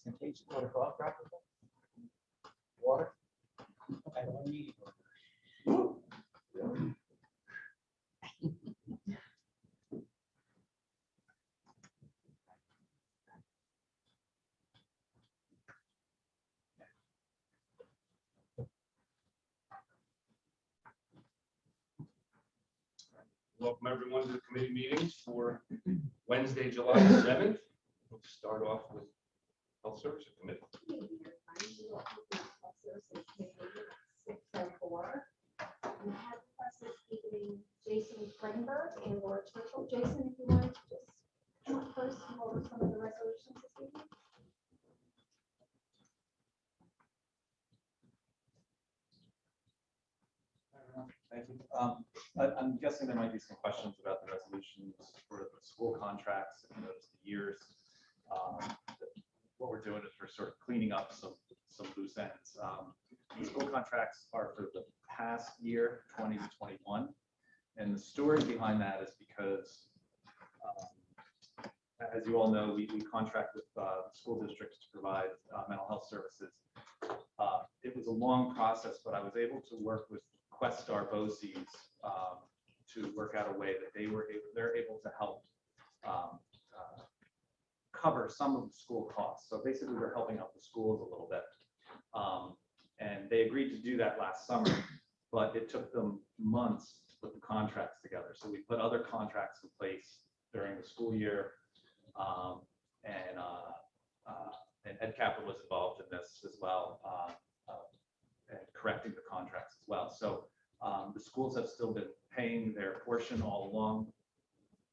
contagious. Water. I don't need Welcome everyone to the committee meetings for Wednesday, July 7th. We'll start off with Health Services Committee. We have with us this evening Jason Frenberg and Laura Churchill. Jason, if you want to just come up first and go over some of the resolutions this evening. Thank you. I'm guessing there might be some questions about the resolutions for the school contracts. If you notice the years, what we're doing is we're sort of cleaning up some loose ends. The school contracts are for the past year, 20 to 21, and the story behind that is because, as you all know, we contract with school districts to provide mental health services. It was a long process, but I was able to work with Questar BOCES to work out a way that they're able to help cover some of the school costs. So basically, we're helping out the schools a little bit, and they agreed to do that last summer, but it took them months to put the contracts together. So we put other contracts in place during the school year, and Ed Capital was involved in this as well, and correcting the contracts as well. So the schools have still been paying their portion all along.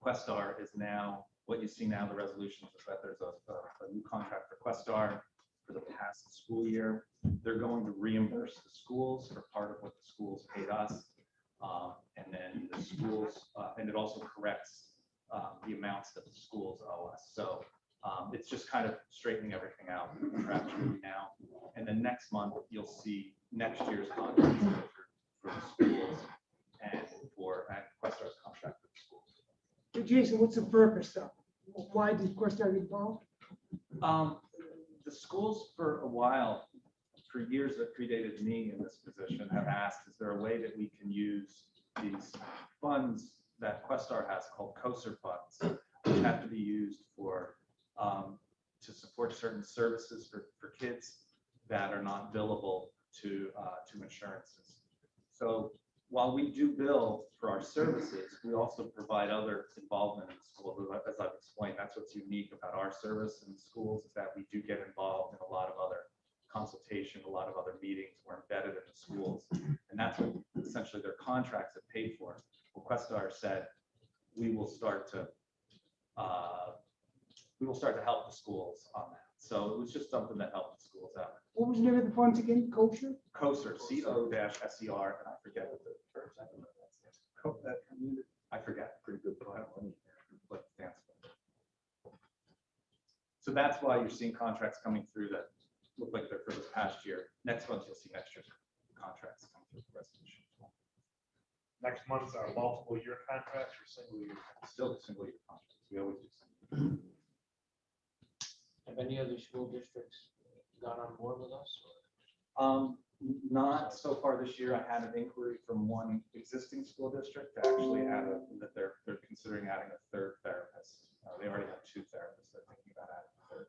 Questar is now, what you see now, the resolutions is that there's a new contract for Questar for the past school year. They're going to reimburse the schools for part of what the schools paid us. And then the schools, and it also corrects the amounts that the schools owe us. So it's just kind of straightening everything out contractually now. And then next month, you'll see next year's contracts for the schools and for Questar's contract with the schools. Hey, Jason, what's the purpose though? Why did Questar get involved? The schools for a while, for years that predated me in this position, have asked, is there a way that we can use these funds that Questar has called COSER funds, which have to be used for to support certain services for kids that are not billable to insurances. So while we do bill for our services, we also provide other involvement in the school. As I've explained, that's what's unique about our service in the schools, is that we do get involved in a lot of other consultation, a lot of other meetings. We're embedded in the schools, and that's what essentially their contracts have paid for. Well, Questar said we will start to help the schools on that. So it was just something that helped the schools out. What was the name of the funds again? COSER? COSER, C-O-SER, and I forget what the terms. I forget. Pretty good, but I don't know what it stands for. So that's why you're seeing contracts coming through that look like they're for this past year. Next month, you'll see next year's contracts come through the resolution as well. Next month's are multiple year contracts or single year? Still single year contracts. We always do single. Have any other school districts gone on board with us? Not so far this year. I had an inquiry from one existing school district that actually that they're considering adding a third therapist. They already have two therapists. They're thinking about adding a third,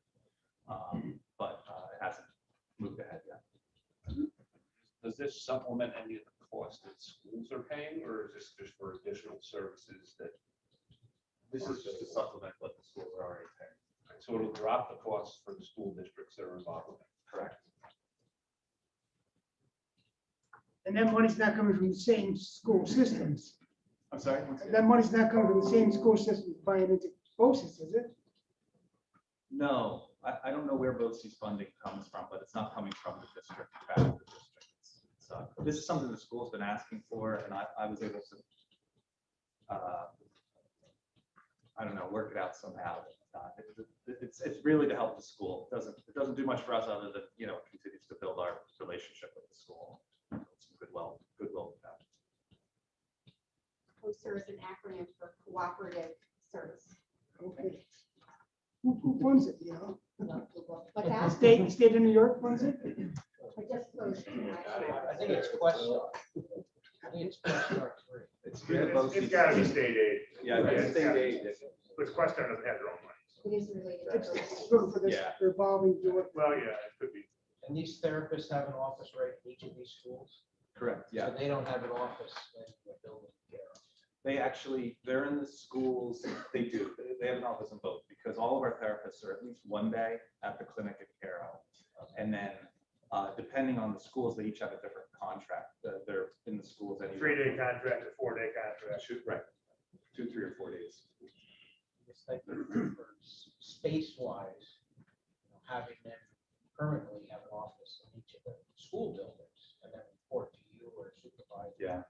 but it hasn't moved ahead yet. Does this supplement any of the costs that schools are paying, or is this just for additional services that? This is just to supplement what the schools are already paying. So it'll drop the costs for the school districts that are involved with it. Correct. And that money's not coming from the same school systems. I'm sorry. Once again. That money's not coming from the same school system buying into BOCES, is it? No, I don't know where BOCES funding comes from, but it's not coming from the district. Back to the district. This is something the school's been asking for, and I was able to, I don't know, work it out somehow. It's really to help the school. It doesn't do much for us other than, you know, it continues to build our relationship with the school. Some goodwill with that. COSER is an acronym for Cooperative Service. Okay. Who funds it, you know? Not too long. But The that's. state of New York funds it? I just closed. I think it's Questar. I think it's Questar 3. It's through the It's BOCES. gotta be state aid. Yeah, it's state aid. But Questar doesn't have their own money. It is related. It's sort of for this Yeah. revolving door. Well, yeah, it could be. And these therapists have an office right in each of these schools? Correct, yeah. So they don't have an office in the building care. They're in the schools, they do, they have an office in both, because all of our therapists are at least one day at the clinic at Caro. And then, depending on the schools, they each have a different contract. They're in the schools anyway. 3-day contract or 4-day contract. Right, 2, 3, or 4 days. Just like for space-wise, having them currently have an office in each of the school buildings and then report to you or supervise. Yeah.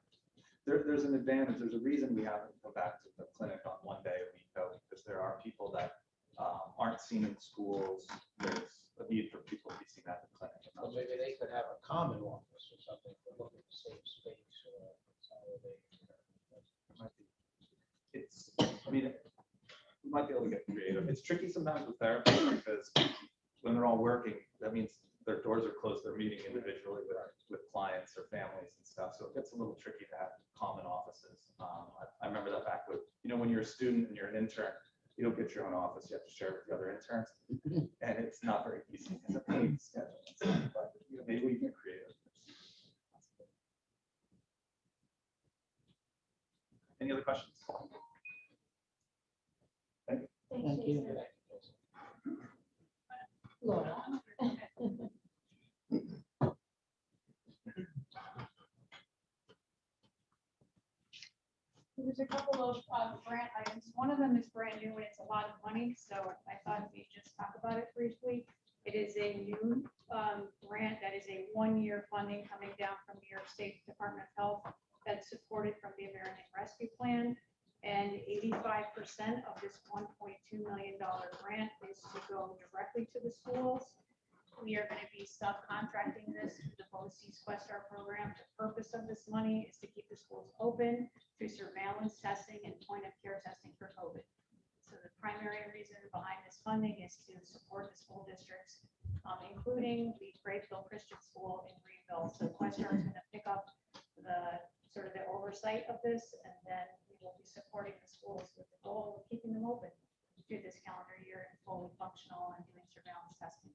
There's an advantage, there's a reason we haven't go back to the clinic on one day a week though, because there are people that aren't seen in schools. There's a need for people to be seen at the clinic. So maybe they could have a common office or something for looking to save space or consolidate. Might be- It's, I mean, we might be able to get creative. It's tricky sometimes with therapists because when they're all working, that means their doors are closed, they're meeting individually with clients or families and stuff. So it gets a little tricky to have common offices. I remember that back with, when you're a student and you're an intern, you don't get your own office, you have to share with the other interns. And it's not very easy in the paid schedule. and stuff, But maybe we can get creative. Any other questions? Thank Thank you. you. Laura. There's a couple of grant items. One of them is brand new and it's a lot of money, so I thought we'd just talk about it briefly. It is a new grant that is a one-year funding coming down from New York State Department of Health that's supported from the American Rescue Plan. And 85% of this $1.2 million grant is to go directly to the schools. We are going to be subcontracting this to the BOCES Questar program. The purpose of this money is to keep the schools open through surveillance testing and point of care testing for COVID. So the primary reason behind this funding is to support the school districts, including the Grapeville Christian School in Greenville. So Questar is going to pick up the sort of the oversight of this, and then we will be supporting the schools with the goal of keeping them open through this calendar year and fully functional and doing surveillance testing.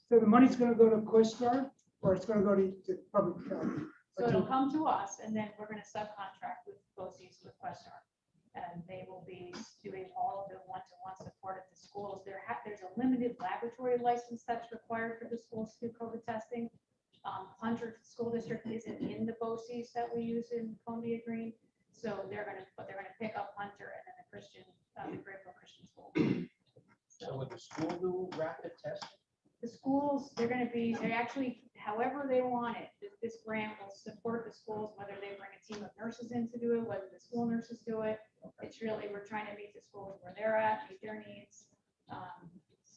So the money's gonna go to Questar, or it's gonna go to public health? So it'll come to us, and then we're gonna subcontract with BOCES with Questar. And they will be doing all of the one-to-one support at the schools. There's a limited laboratory license that's required for the schools to do COVID testing. Hunter School District isn't in the BOCES that we use in Columbia Greene. So they're gonna pick up Hunter and then the Grapeville Christian School. So would the school do rapid testing? The schools, they actually, however they want it, this grant will support the schools, whether they bring a team of nurses in to do it, whether the school nurses do it. It's really, we're trying to meet the schools where they're at, meet their needs.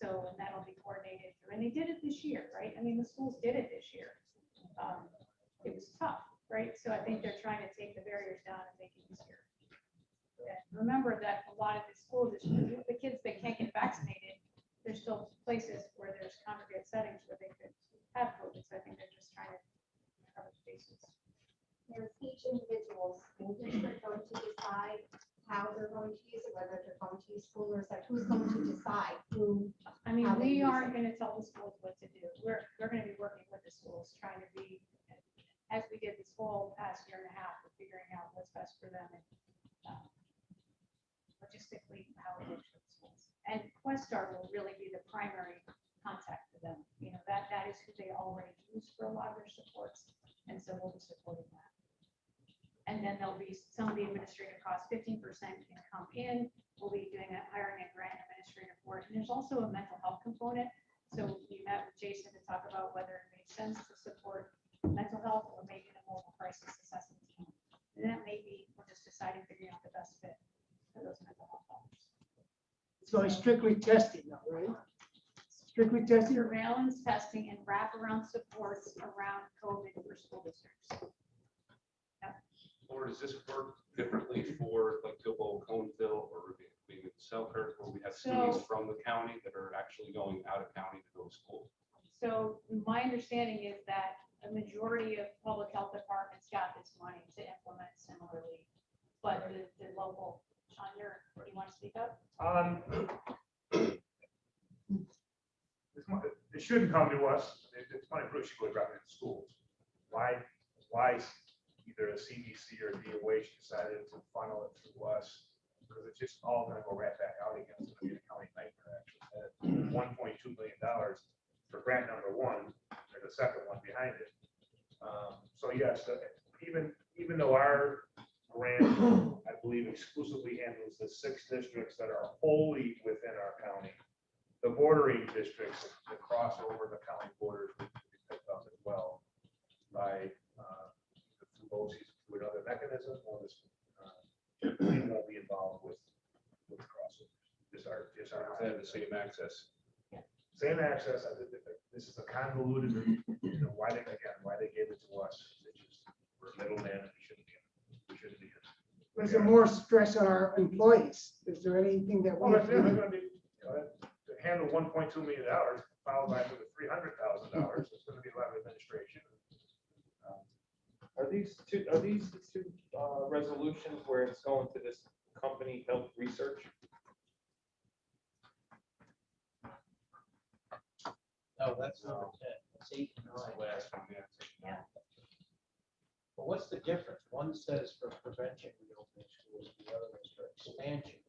And that'll be coordinated through, and they did it this year, right? I mean, the schools did it this year. It was tough, right? So I think they're trying to take the barriers down and make it easier. And remember that a lot of the schools, the kids that can't get vaccinated, there's still places where there's congregate settings where they could have COVID. So I think they're just trying to cover the bases. There's each individual's school district going to decide how they're going to use it, whether they're going to use school nurse, like who's going to decide who. I mean, How they we use aren't it. going to tell the schools what to do. We're going to be working with the schools, trying to be, as we did this whole past year and a half, of figuring out what's best for them and logistically how it works for the schools. And Questar will really be the primary contact for them. That is who they already use for a lot of their supports. And so we'll be supporting that. And then there'll be some of the administrative costs, 15% can come in. We'll be hiring a grant administrator for it. And there's also a mental health component. So we met with Jason to talk about whether it makes sense to support mental health or maybe the mobile crisis assessment team. And that may be, we're just deciding, figuring out the best fit for those mental health officers. It's going strictly testing though, right? Strictly testing? Surveillance testing and wraparound supports around COVID for school districts. Or does this work differently for like Gilbo, Coneville, or being in Selkirk, where we have So- students from the county that are actually going out of county to go to school. So my understanding is that a majority of public health departments got this money to implement similarly. But the local, Sean, do you want to speak up? It shouldn't come to us. It's money Bruce should go drop it in schools. Why either a CDC or DOH decided to funnel it through us? Because it's just all gonna go right back out again. It's gonna be a county nightmare, actually. $1.2 million for grant number one, or the second one behind it. So yes, even though our grant, I believe, exclusively handles the 6 districts that are wholly within our county, the bordering districts that cross over the county borders will be picked up as well by through BOCES, through another mechanism, or this we won't be involved with crossovers. Just our. They have the same access. Same access. This is a convoluted, why they gave it to us. It's just, we're middleman and we shouldn't be. Was there more stress on our employees? Is there anything that we Well, have if they're to do? gonna be, to handle $1.2 million, followed by another $300,000, it's gonna be a lot of administration. Are these two resolutions where it's going to this company, Health Research? No, that's number 10. That's 8 and 9. Last one, yeah. But what's the difference? One says for prevention reopening schools, the other is for expansion.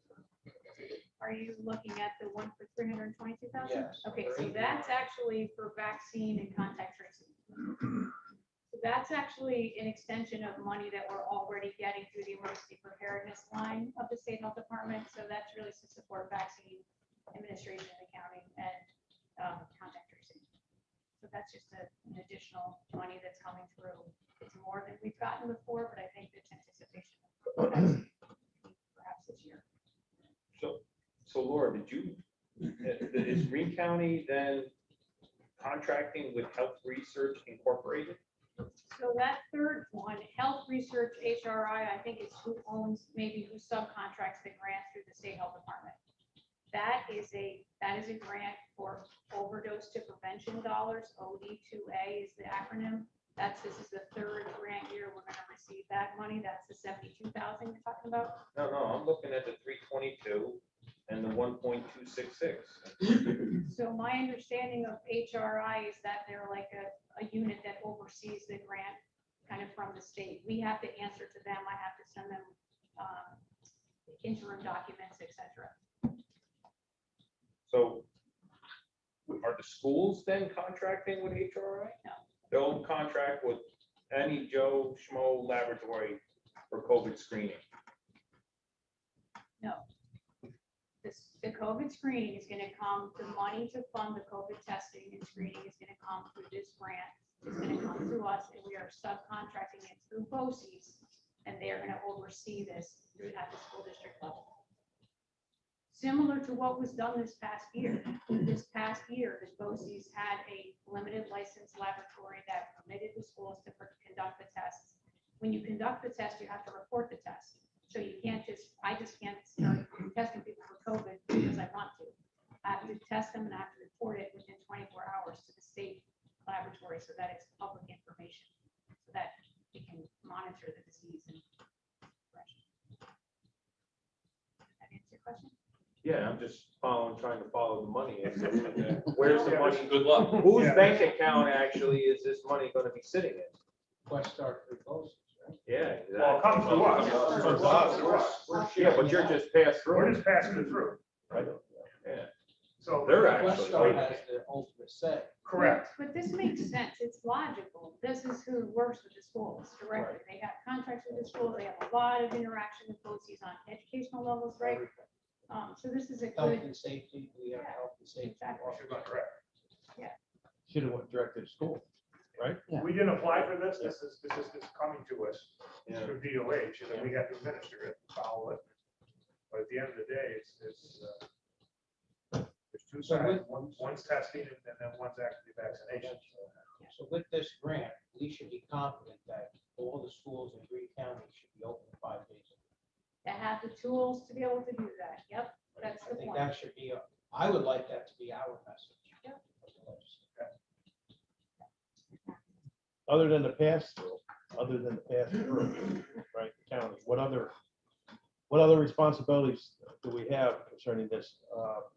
Are you looking at the one for 322,000? Yes. Okay, so that's actually for vaccine and contact tracing. So that's actually an extension of money that we're already getting through the emergency preparedness line of the state health department. So that's really to support vaccine administration, accounting, and contact tracing. So that's just an additional money that's coming through. It's more than we've gotten before, but I think it's anticipation of vaccine perhaps this year. So Laura, is Greene County then contracting with Health Research Incorporated? So that third one, Health Research HRI, I think is who owns, maybe who subcontracts the grant through the state health department. That is a grant for overdose to prevention dollars. OD2A is the acronym. This is the third grant year we're going to receive that money. That's the 72,000 you're talking about. No, I'm looking at the 322 and the 1.266. So my understanding of HRI is that they're like a unit that oversees the grant kind of from the state. We have to answer to them. I have to send them interim documents, etc. So are the schools then contracting with HRI? No. They'll contract with any Joe Schmo laboratory for COVID screening. No. The COVID screening is going to come, the money to fund the COVID testing and screening is going to come through this grant. It's going to come through us, and we are subcontracting it through BOCES, and they are going to oversee this at the school district level. Similar to what was done this past year. This past year, the BOCES had a limited license laboratory that permitted the schools to conduct the tests. When you conduct the test, you have to report the test. So you can't I just can't start testing people for COVID because I want to. I have to test them and I have to report it within 24 hours to the state laboratory so that it's public information, so that we can monitor the disease and progression. Did that answer your question? Yeah, I'm just trying to follow the money. Where's the money? Good luck. Whose Yeah. bank account actually is this money going to be sitting in? Quest start through BOCES, right? Yeah. Well, it comes to us. Comes to us. Yeah, but you're just passed We're through. just passing it through. Right. Yeah. So. They're Quest actually. Start has the ultimate say. Correct. But this makes sense. It's logical. This is who works with the schools directly. They have contracts with the schools. They have a lot of interaction with BOCES on educational levels, right? So this is a Health good, and safety, we have health and safety. Exactly. We should go correct. Should have went direct to the school. Yeah. We didn't apply for this. This is coming to us Yeah. through DOH, and then we have to administer it, follow it. But at the end of the day, there's two So sides. with- One's testing and then one's actually vaccination. So with this grant, we should be confident that all the schools in Greene County should be open 5 days a week. that have the tools to be able to do that. Yep, that's I the think point. that should be, I would like that to be our message. Yep. Other than the pass-through, right, county, what other responsibilities do we have concerning this?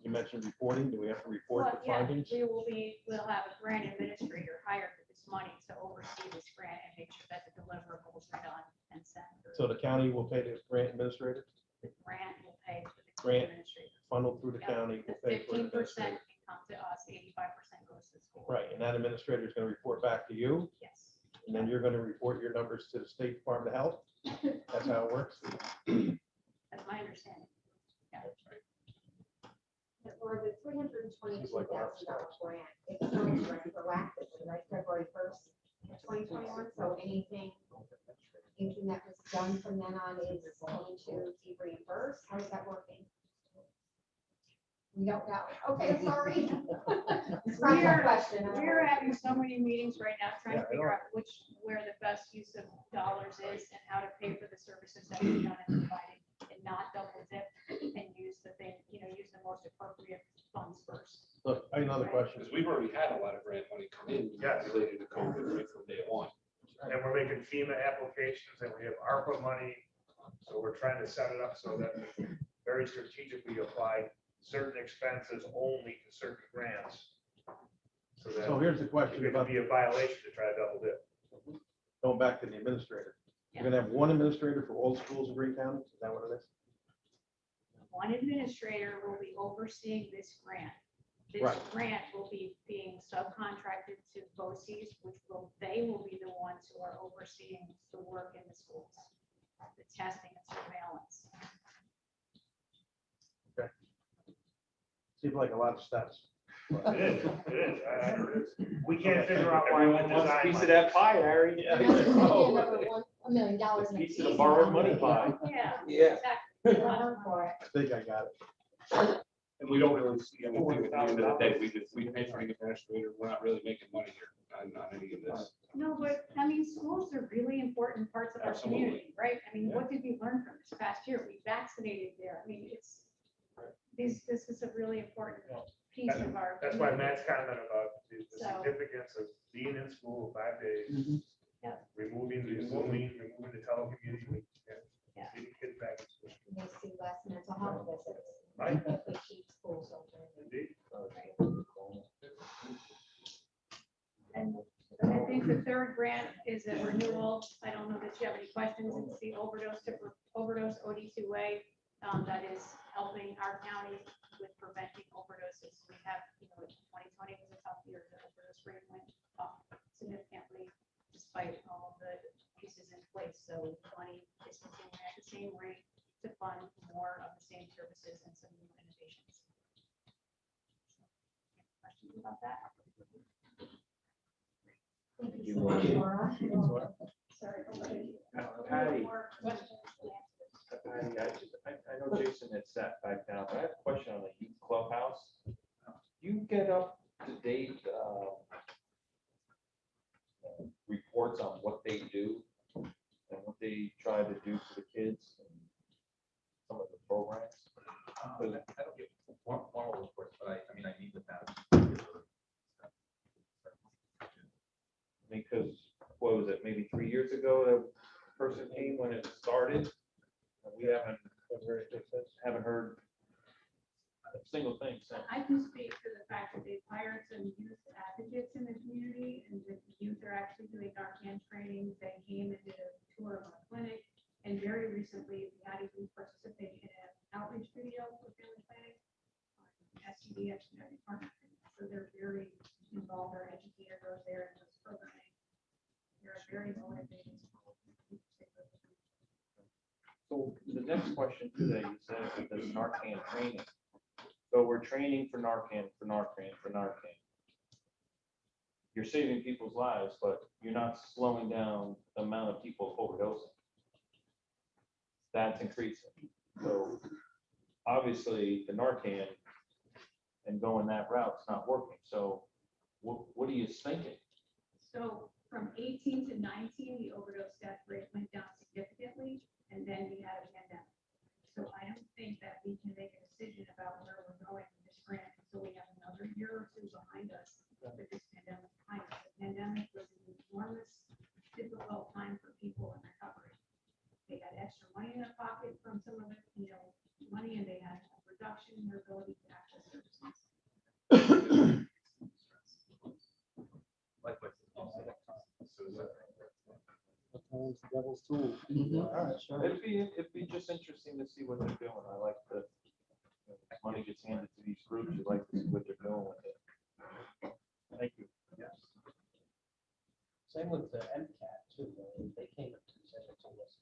You mentioned reporting, do we have to report Well, the yeah, findings? we'll have a grant administrator hired for this money to oversee this grant and make sure that the deliverables are done and sent. So the county will pay the grant administrator, The grant will pay for the Grant. administrator. funneled through the Yep. county, The will pay for the 15% administrator. can come to us, 85% goes to the school. Right, and that administrator is gonna report back to you, Yes. and then you're gonna report your numbers to the State Department of Health? That's how it works? That's my understanding. For the $322,000 It's like a lot of stuff. grant, it's still retroactive, right, February 1st, 2021, so anything that was done from then on is going to be reimbursed, how is that working? We don't know, okay, sorry. Scratch that question. We're having so many meetings right now, trying Yeah, to I figure know. out where the best use of dollars is and how to pay for the services that we've done and provided, and not double dip and use the thing, use the most appropriate funds first. Look, I have another question. Because we've already had a lot of grant money come in Yes. related to COVID right from day one. And we're making FEMA applications and we have ARPA money. So we're trying to set it up so that we very strategically apply certain expenses only to certain grants. So So that here's the it question could about, be a violation to try to double dip. going back to the administrator. You're gonna have one administrator for all schools in Greene County, is that what it is? One administrator will be overseeing this grant. This Right. grant will be being subcontracted to BOCES, they will be the ones who are overseeing the work in the schools, the testing and surveillance. Seems like a lot of steps. It is, it is. We can't figure out why Everyone we wants a designed. piece of that pie, Harry. Oh. $1 million. A in piece of the fees. borrowed money pie. Yeah. Yeah. Exactly. Earn for it. I think I got it. And we don't really see anything at the end of the day. We pay for the administrator. We're not really making money here on any of this. No, but I mean, schools are really important parts of our Absolutely. community, right? I mean, Yeah. what did we learn from this past year? We vaccinated there. I mean, this is a really important piece of our. That's why community. Matt's comment about the So- significance of being in school 5 days. Yeah. Removing the Zooming, removing the telecommuting. Yeah. Getting kids back in school. And they see less mental health visits. Right. If we keep schools open. Indeed. And I think the third grant is a renewal. I don't know that you have any questions. It's the overdose OD2A that is helping our county with preventing overdoses. We have, 2020 was a tough year. The overdose rate went up significantly despite all of the pieces in place. So money is continuing at the same rate to fund more of the same services and some new innovations. Questions about that? Thank you so much, Laura. Sorry. nobody- Patty. More questions? I know Jason had sat back down, but I have a question on the youth clubhouse. You get up to date reports on what they do and what they try to do for the kids and some of the programs? I don't get formal reports, but I mean, I meet with them. Because, what was it, maybe 3 years ago, a person came when it started? And we haven't heard a single thing since. I can speak to the fact that they've hired some youth advocates in the community, and the youth are actually doing Narcan training. They came and did a tour of our clinic, and very recently, we had a youth participate in an outreach video for family planning. STD, department, so they're very involved. Our educator goes there and does programming. They're very motivated. So the next question today, you said is this Narcan training. So we're training for Narcan. You're saving people's lives, but you're not slowing down the amount of people overdosing. That's increasing. So obviously the Narcan and going that route's not working. So what are you thinking? So from 18 to 19, the overdose death rate went down significantly, and then we had a pandemic. So I don't think that we can make a decision about where we're going with this grant until we have another year or two behind us with this pandemic behind us. The pandemic was an enormous, difficult time for people in recovery. They had extra money in their pocket from some of the, money, and they had a reduction in their ability to access services. Likewise. Devil's tool. All right, sure. It'd be just interesting to see what they're doing. I like the, if money gets handed to these groups, you like to see what they're doing with it. Thank you. Yes. Same with the MCAT too. They came and presented to us.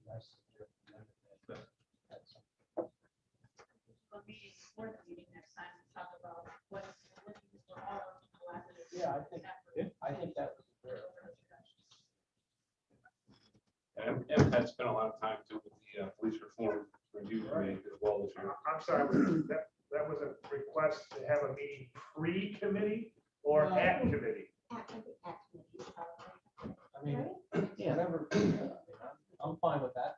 Nice to hear from them. That's We'll meeting before the meeting next time to talk about what's looking for our collaborative. Yeah, effort. I think that was very. And MCAT spent a lot of time too with the police reform review committee as well this year. I'm sorry, that was a request to have a meeting pre-committee or at committee? I mean, yeah, never. I'm fine with that.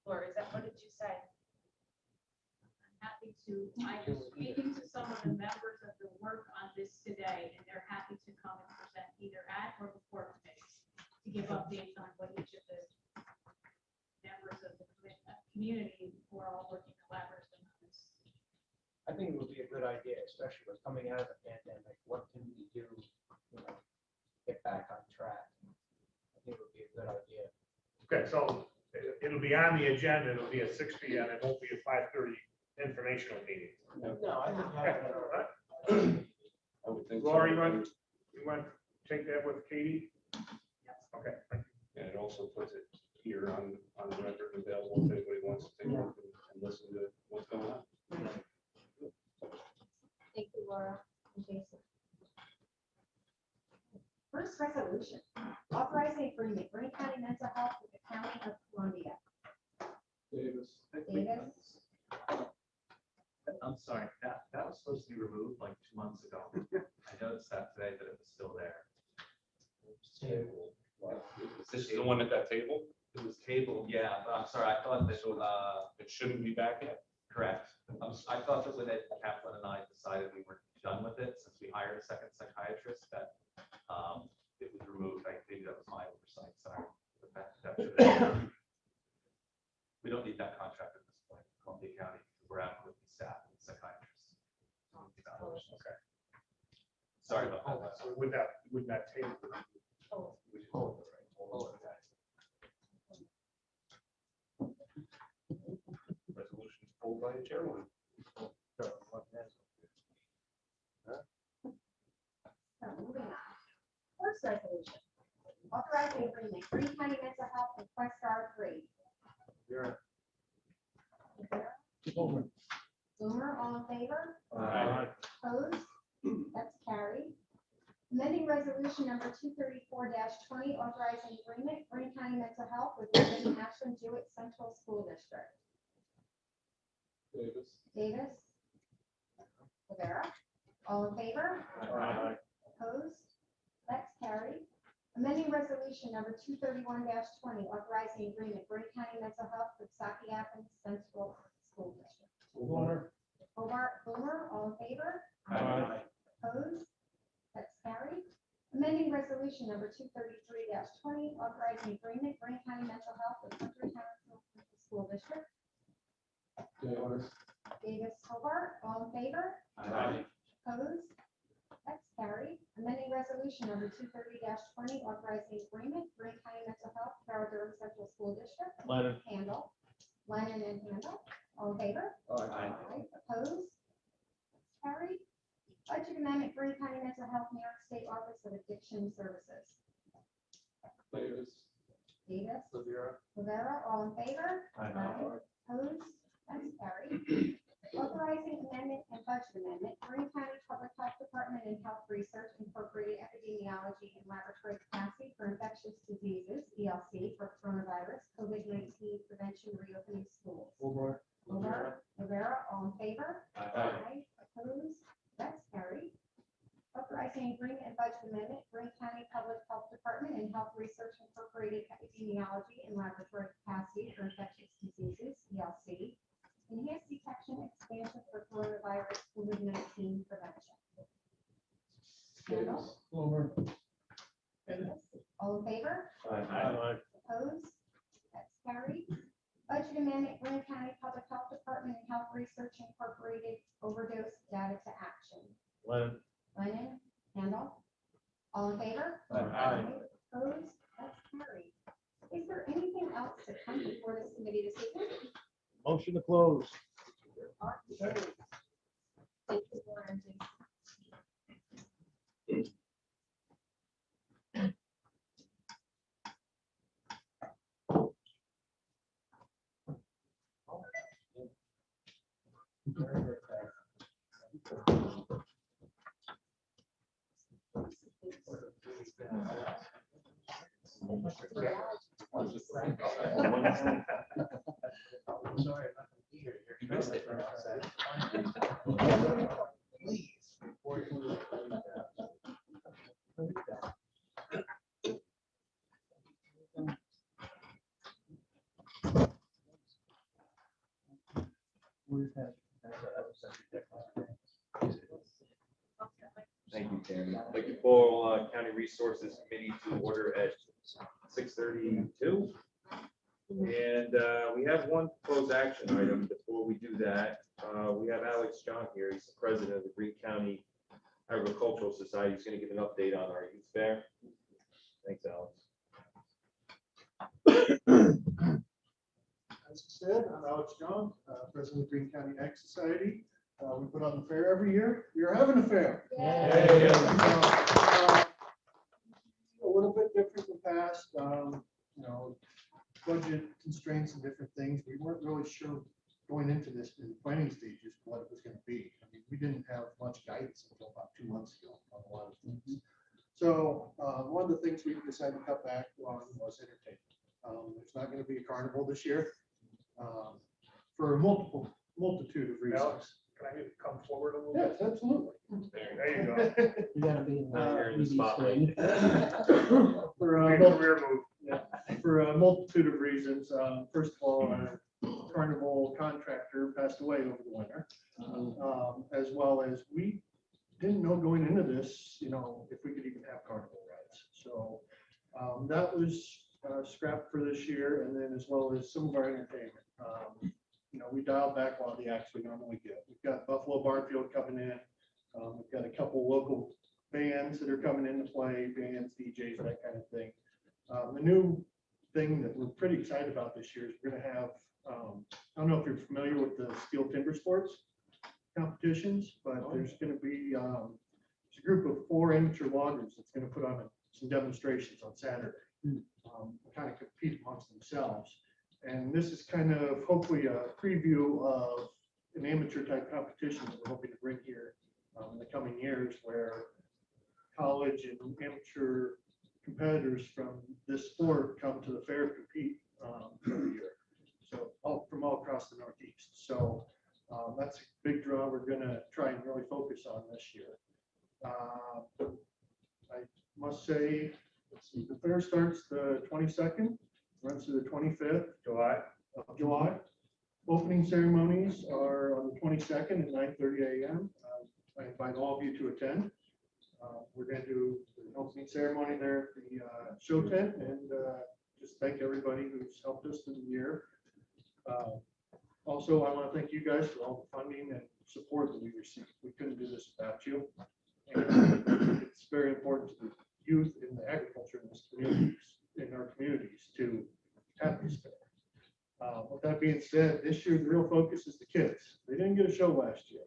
Or is that, what did you say? I'm happy to, I was speaking to some of the members of the work on this today, and they're happy to come and present either at or before committees to give updates on what each of the members of the community who are all working collaboratively on this. I think it would be a good idea, especially with coming out of the pandemic. What can we do, get back on track? I think it would be a good idea. Okay, so it'll be on the agenda, it'll be at 6 p.m., it won't be a 5:30 informational meeting. No, I think having it Right. I would think. so. Laura, you want to take that with Katie? Okay, thank you. And it also puts it here on the record available if anybody wants to take a look and listen to what's going on. Thank you, Laura and Jason. First resolution, authorizing agreement, Greene County Mental Health with the County of Columbia. Davis. Davis, I'm sorry, that was supposed to be removed like 2 months ago. I noticed that today that it was still there. This is the one at that table? It was tabled, yeah, but I'm sorry, I thought that, It shouldn't be back yet? correct. I thought that when Kaplan and I decided we were done with it, since we hired a second psychiatrist, that it was removed. I think that was my oversight, sorry. But that should- We don't need that contract at this point, Columbia County, because we're adequately staffed with psychiatrists. Okay. Sorry about that. So would not table. We should hold it, right? Resolutions pulled by the chairman. so moving on. First resolution, authorizing agreement, Greene County Mental Health with Questar 3. Boomer, all in favor? Aye. Opposed? That's carried. Amending resolution number 234-20, authorizing agreement, Greene County Mental Health with Ashland Jewett Central School District. Davis. Davis? Rivera? All in favor? Aye. Opposed? That's carried. Amending resolution number 231-20, authorizing agreement, Greene County Mental Health with Sauk Athens Central School District. Warner. Hobart, Boomer, all in favor? Aye. Opposed? That's carried. Amending resolution number 233-20, authorizing agreement, Greene County Mental Health with Hunter Township School District. Davis. Davis, Hobart, all in favor? Aye. Opposed? That's carried. Amending resolution number 230-20, authorizing agreement, Greene County Mental Health, Carroll Durham Central School District. Lennon. Handle. Lennon and Handle, all in favor? Aye. Opposed? That's carried. Budget amendment, Greene County Mental Health, New York State Office of Addiction Services. Davis. Davis, Rivera. Rivera, all in favor? Opposed? That's carried. Authorizing amendment and budget amendment, Greene County Public Health Department and Health Research Incorporated Epidemiology and Laboratory Capacity for Infectious Diseases, ELC, for coronavirus, COVID-19 prevention, reopening schools. Warner. Rivera, all in favor? Aye. Opposed? That's carried. Authorizing agreement and budget amendment, Greene County Public Health Department and Health recommend Greene County Public Health Department and Health Research Incorporated overdose data to action. Lennon. Lennon, Handel, all in favor? Aye. Opposed? That's carried. Is there anything else to come before this committee this evening? Motion to close. Thank you, Lauren. Sorry, I'm not gonna be here. You missed it. Please. before you leave that. Thank you, Tammy. I'd like to call County Resources Committee to order at 6:32. And we have one proposed action item. Before we do that, we have Alex John here. He's the president of the Greene County Agricultural Society. He's going to give an update on our youth fair. Thanks, Alex. As I said, I'm Alex John, President of Greene County Ag Society. We put on the fair every year. We are having a fair. Yay. A little bit different than past, budget constraints and different things. We weren't really sure going into this in the planning stages what it was going to be. I mean, we didn't have much guidance until about 2 months ago on a lot of things. So one of the things we decided to cut back on was entertainment. There's not going to be a carnival this year for a multitude of reasons. Alex, can I come forward a little Yes, bit? absolutely. There you go. You gotta be in You're in the the spotlight. For Career move. for a multitude of reasons. First of all, our carnival contractor passed away over the winter, as well as we didn't know going into this, if we could even have carnival rides. So that was scrapped for this year, and then as well as some of our entertainment. We dialed back a lot of the acts we normally get. We've got Buffalo Barnfield coming in. We've got a couple local bands that are coming in to play, bands, DJs, that kind of thing. The new thing that we're pretty excited about this year is we're going to have, I don't know if you're familiar with the steel timber sports competitions, but there's going to be it's a group of 4 amateur loggers that's going to put on some demonstrations on Saturday, kind of compete amongst themselves. And this is kind of hopefully a preview of an amateur type competition that we're hoping to bring here in the coming years, where college and amateur competitors from this sport come to the fair to compete every year. So from all across the Northeast. So that's a big draw we're going to try and really focus on this year. I must say, let's see, the fair starts the 22nd, runs to the 25th of July. Opening ceremonies are on the 22nd at 9:30 a.m. I invite all of you to attend. We're going to do an opening ceremony there at the show tent, and just thank everybody who's helped us through the year. Also, I want to thank you guys for all the funding and support that we received. We couldn't do this without you. And it's very important to the youth in the agriculture in our communities to have this fair. With that being said, this year the real focus is the kids. They didn't get a show last year.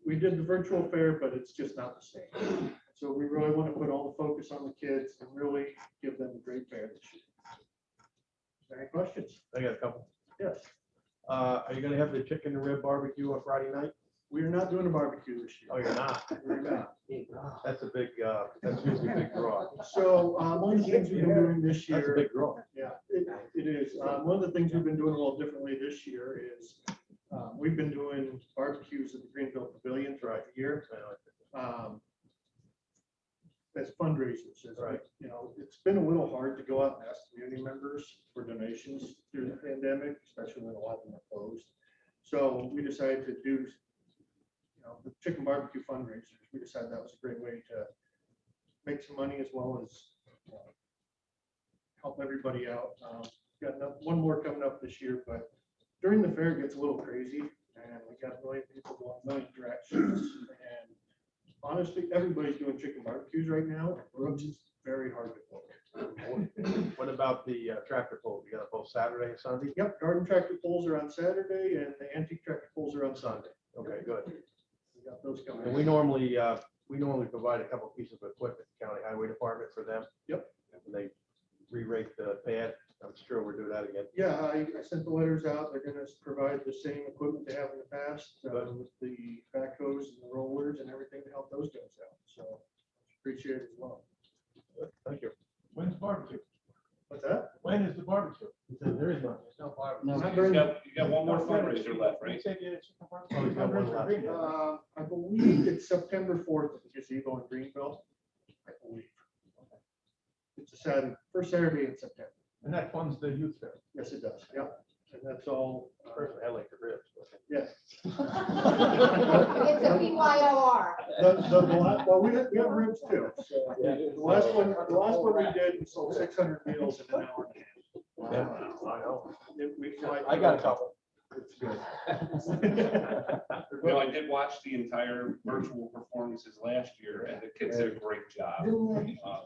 We did the virtual fair, but it's just not the same. So we really want to put all the focus on the kids and really give them a great fair this year. Is there any questions? I got a couple. Yes. Are you gonna have the chicken and rib barbecue on Friday night? We are not doing a barbecue this year. Oh, you're not? We're not. That's a big, that's usually a big draw. So one of the things we've been doing this That's a year, big draw. yeah, it is. One of the things we've been doing a little differently this year is we've been doing barbecues at the Greenville Pavilion throughout the year. As fundraisers, Right. It's been a little hard to go out and ask community members for donations through the pandemic, especially when a lot of them are closed. So we decided to do, the chicken barbecue fundraisers. We decided that was a great way to make some money as well as help everybody out. got one more coming up this year, but during the fair it gets a little crazy and we got a million people going a million directions. And honestly, everybody's doing chicken barbecues right now. Brooks is very hard to book. What about the tractor pull? You got it both Saturday and Sunday? Yep, garden tractor pulls are on Saturday and the antique tractor pulls are on Sunday. Okay, good. We got those coming. And we normally provide a couple pieces of equipment, county highway department for them. Yep. And they re-rate the pad. I'm sure we'll do that again. Yeah, I sent the letters out. They're gonna provide the same equipment they have in the past, with the backhoes and the rollers and everything to help those guys out. So appreciate it as well. Good, thank you. When's barbecue? What's that? When is the barbecue? He said there is none. There's no barbecue. No. Not You during- got one more fundraiser left, You right? said you had chicken Oh, barbecue. he's got one left. I believe it's September 4th at the gazebo in Greenville. I believe. It's a Saturday, first Saturday in September. And that funds the youth fair. Yes, it does. Yep. And that's all. Personally, I like the ribs. Yes. It's a BYOR. Well, we have ribs too. So the last one we did, we sold 600 meals in an hour and a half. Yeah, I know. I I got a couple. It's good. No, I did watch the entire virtual performances last year and the kids did a great job.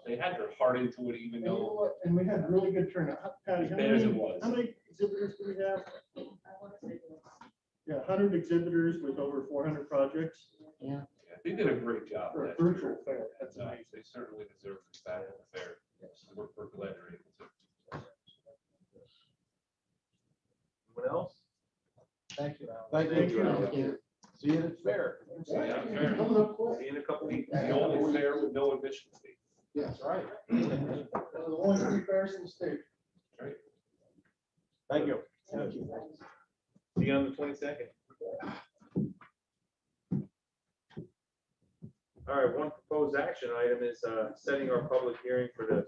They had their heart into it, even And you know though what? And we had really good turnout. Patty, as how bad as it many was. exhibitors do we have? Yeah, 100 exhibitors with over 400 projects Yeah, they did a great job. for a last year. virtual fair. That's amazing. They certainly deserve it back at the fair. We're glad they're able to. Anyone else? Thank you, Alan. Thank you. Thank Alan. See you at the fair. Yeah, fair. Coming up quick. See you in a couple weeks. The only fair with no admission fee. Yes. Right. The only three fairs in the state. Thank you. See you on the 22nd. All right, one proposed action item is setting our public hearing for the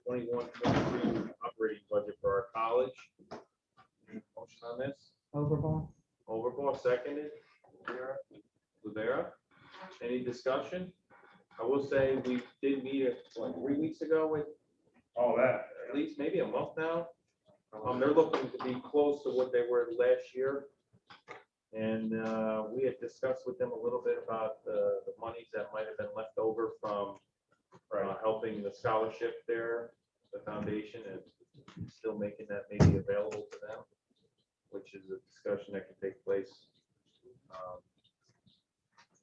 21-23 operating budget for our college. Motion on this? Overball? Overball, seconded. Rivera. Any discussion? I will say we did meet like 3 weeks ago with All that. at least maybe a month now. They're looking to be close to what they were last year. And we had discussed with them a little bit about the monies that might have been left over from helping the scholarship there, the foundation, and still making that maybe available to them, which is a discussion that can take place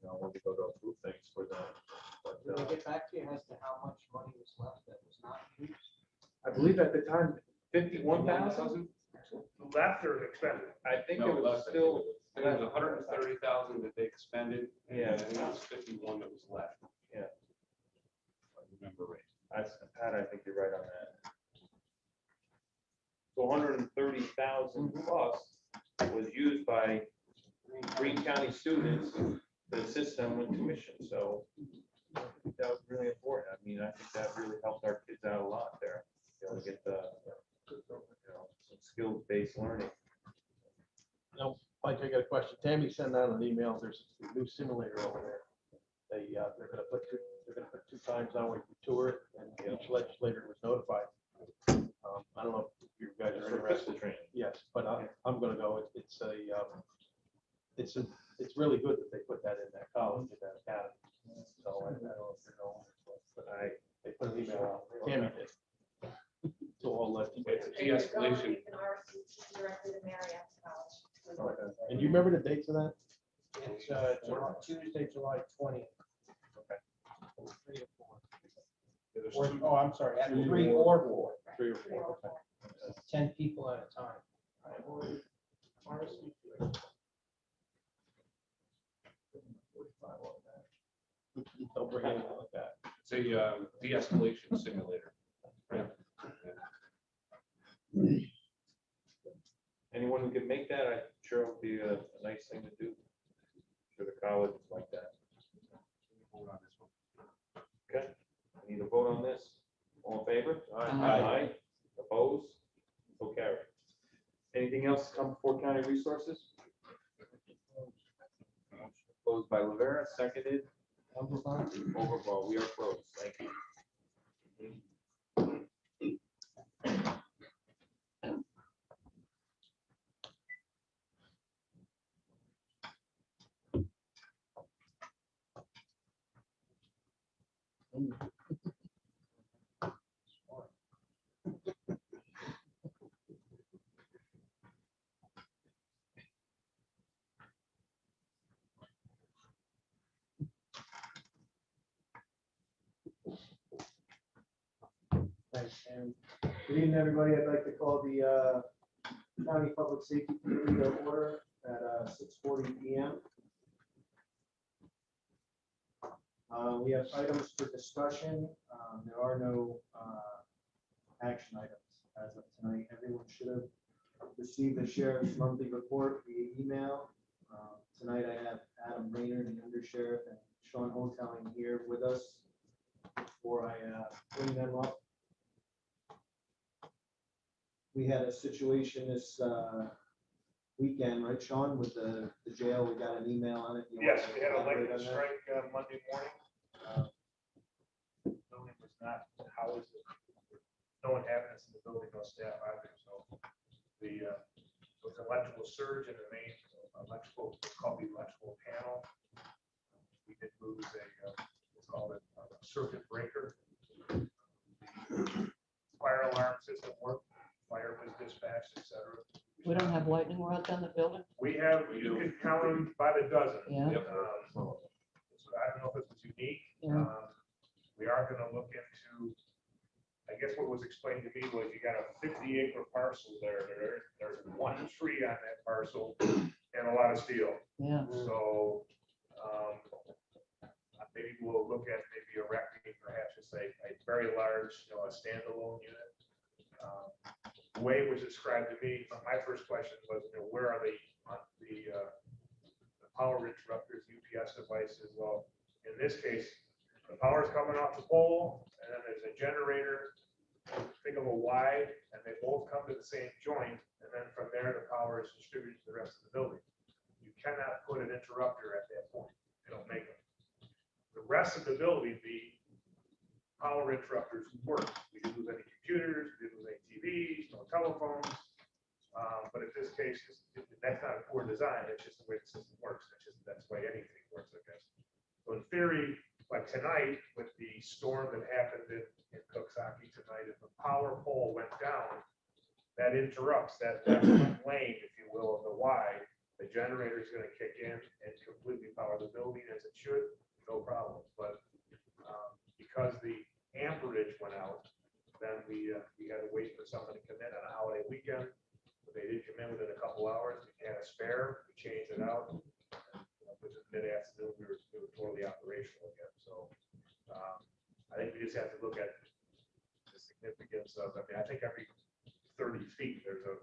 when we go to approve things for them. But, Did I get back to you as to how much money was left that was not used? I believe at the time, 51,000. Left or expended? I think No, it was less, I think still, It was 130,000 that they expended. Yeah. And I think it was 51 that was left. Yeah. If I remember right. Pat, I think you're right on that. So 130,000 plus was used by Greene County students to assist them with tuition, so I think that was really important. I mean, I think that really helped our kids out a lot there, to get some skills-based learning. Mike, I got a question. Tammy sent out an email. There's a new simulator over there. They're gonna put two times on we tour, and each legislator was notified. I don't know if you guys are For interested. pistol training. Yes, but I'm gonna go. It's really good that they put that in that college, in that academy. So I don't know if you know, but they put an email out. Tammy did. So all left. It's a de-escalation. You can RSVP directly to Marriott's college. And do you remember the dates of that? It's Tuesday, July 20th. From 3 to 4. Yeah, there's Or, two- oh, I'm sorry, at 3 or 4. 3 or 4. Okay. 10 people at a time. I already RSVP'd. Don't bring anything like that. It's a de-escalation simulator. Anyone who can make that, I'm sure it would be a nice thing to do for the college like that. Hold on this one. Okay, we need a vote on this. All in favor? Aye. Opposed? So carried. Anything else come before county resources? Closed by Rivera, seconded. Overball, we are closed. Thank you. And good evening, everybody. I'd like to call the County Public Safety Committee to order at 6:40 PM. We have items for discussion. There are no action items as of tonight. Everyone should have received the sheriff's monthly report via email. Tonight I have Adam Rayner, the undersheriff, and Sean Hotelling here with us. Before I bring them up, we had a situation this weekend, right, Sean, with the jail. We got an email on it. You Yes, want to we had a elaborate lightning on that? strike Monday morning. Building was not housed. No inhabitants in the building, no staff either, so the with electrical surge in the main electrical, it's called the electrical panel. We did lose it's called a circuit breaker. The fire alarm system worked, fire was dispatched, etc. We don't have lightning rods on the building? We have, you can count them by the dozen. Yeah. So I don't know if it was unique. Yeah. We are gonna look into, I guess what was explained to me was you got a 50-acre parcel there. There's one tree on that parcel and a lot of steel. Yeah. So maybe we'll look at maybe erecting perhaps just a very large, a standalone unit. The way it was described to me, my first question was, where are the power interrupters, UPS devices? Well, in this case, the power is coming off the pole, and then there's a generator. Think of a Y, and they both come to the same joint, and then from there the power is distributed to the rest of the building. You cannot put an interrupter at that point. They don't make them. The rest of the building, the power interrupters work. We didn't lose any computers, we didn't lose any TVs, no telephones. But in this case, that's not a poor design. It's just the way the system works. That's the way anything works, I guess. So in theory, like tonight with the storm that happened in Cooksaki tonight, if the power pole went down, that interrupts that lane, if you will, of the Y. The generator is going to kick in and completely power the building as it should, no problem. But because the amperage went out, then we had to wait for someone to come in on a holiday weekend. But they did come in within a couple hours. We had a spare. We changed it out. Within mid-afternoon, we were totally operational again. So I think we just have to look at the significance of. I think every 30 feet there's a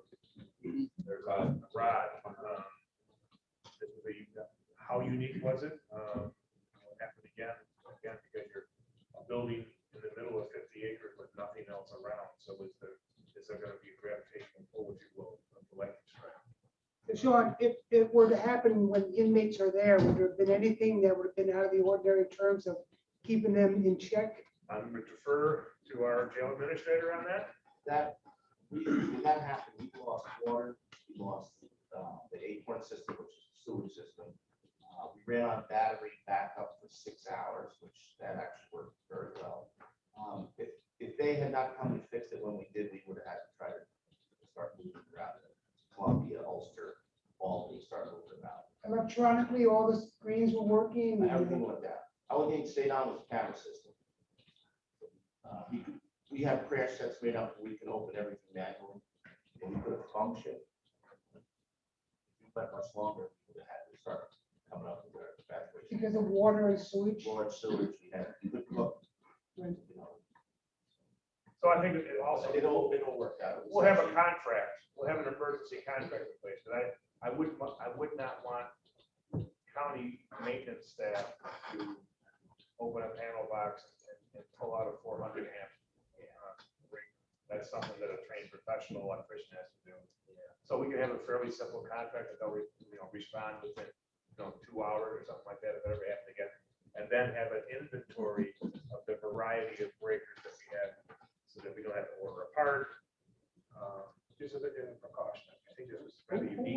rod. How unique was it? What happened again, because you're a building in the middle of 50 acres with nothing else around. So is there going to be a gravitational pull, if you will, of the lightning strike? Sean, if it were to happen when inmates are there, would there have been anything that would have been out of the ordinary in terms of keeping them in check? I'm going to defer to our jail administrator on that. When that happened, we lost water, we lost the acorn system, which is the sewage system. We ran on battery backup for 6 hours, which that actually worked very well. If they had not come and fixed it when we did, we would have had to try to start moving around Columbia, Ulster, Albany, start moving around. Electronically, all the screens were working? Everything went down. The only thing that stayed on was the camera system. We have crash sets made up where we can open everything manually. And we could have functioned. If we went much longer, we would have had to start coming up with our evacuation. Because of water and sewage? Water, sewage, we could cook. Right. So I think it also. It'll work out. We'll have a contract. We'll have an emergency contract in place, but I would not want county maintenance staff to open a panel box and pull out a 400 amp. That's something that a trained professional electrician has to do. So we can have a fairly simple contract that they'll respond within 2 hours or something like that if it ever happens again, and then have an inventory of the variety of breakers that we have, so that we don't have to order a part. Just as a precaution. I think this was really unique.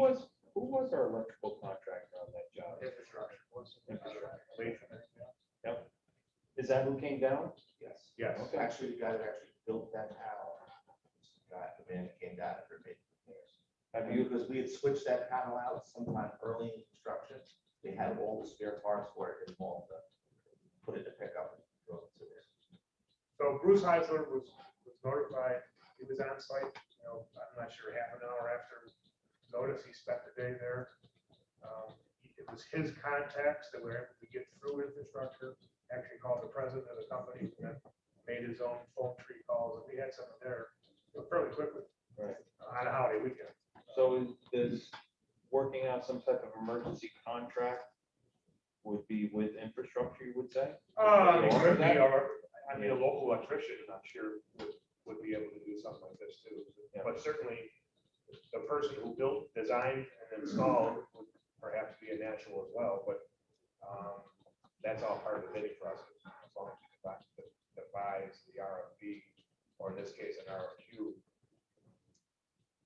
Who was our electrical contractor on that job? Infrastructure. Yep. Is that who came down? Yes. Yes. Okay. Actually, the guy that actually built that panel, the man that came down and made repairs. Because we had switched that panel out sometime early in construction. They had all the spare parts for it involved, put it to pick up and drove it to there. So Bruce Heisler was was notified, he was on site, I'm not sure, half an hour after notice, he spent the day there. It was his contacts that were able to get through infrastructure, actually called the president of the company, and then made his own phone tree calls, and we had someone there fairly quickly. Right. On a holiday weekend. So is working out some type of emergency contract would be with infrastructure, you would say? It could be, I mean, a local electrician, I'm sure, would be able to do something like this too. Yeah. But certainly, the person who built, designed, and installed would perhaps be a natural as well, but that's all part of the bidding process. As long as you devise the RFP, or in this case, an RFQ,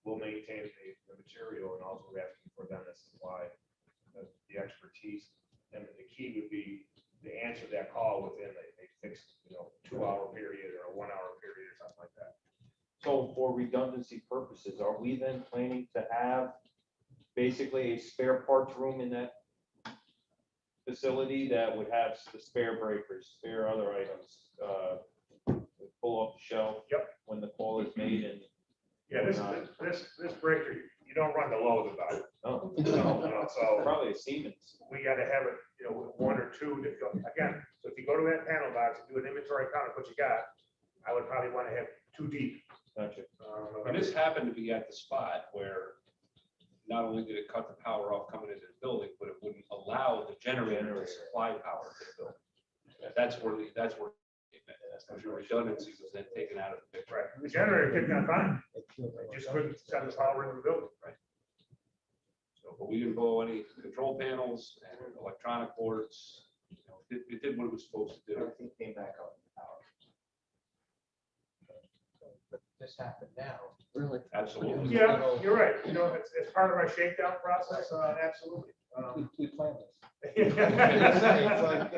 we'll maintain the material, and also we're asking for them to supply the expertise. And the key would be to answer that call within a fixed, 2-hour period or a 1-hour period or something like that. So for redundancy purposes, are we then planning to have basically a spare parts room in that facility that would have the spare breakers, spare other items, pull off the shelf? Yep. When the call is made and. Yeah, this breaker, you don't run the loads about it. Oh, So probably a Siemens. we got to have it, 1 or 2 that go, again, so if you go to that panel box and do an inventory count of what you got, I would probably want to have 2 deep. Gotcha. And this happened to be at the spot where not only did it cut the power off coming into the building, but it wouldn't allow the generator to supply power to the building. That's where the redundancy was then taken out of the picture. Right, the generator kicked on fine, it just couldn't send the power into the building. Right. So, but we didn't blow any control panels and electronic boards. It did what it was supposed to do. Everything came back up. But this happened now. Really? Absolutely. Yeah, you're right, it's part of our shakedown process, absolutely. We planned this. It's like,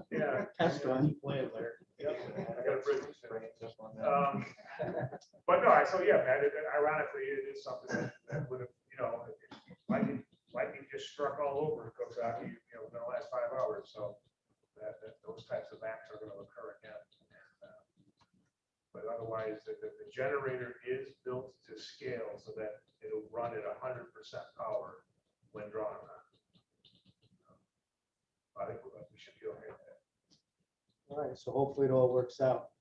yeah. Test run. Plan there. Yeah, I got a bridge. But no, so yeah, man, ironically, it is something that would have, lightning just struck all over Coxsackie, in the last 5 hours, so that those types of acts are gonna occur again. But otherwise, the generator is built to scale so that it'll run at 100% power when drawn on. I think we should be okay with that. All right, so hopefully it all works out.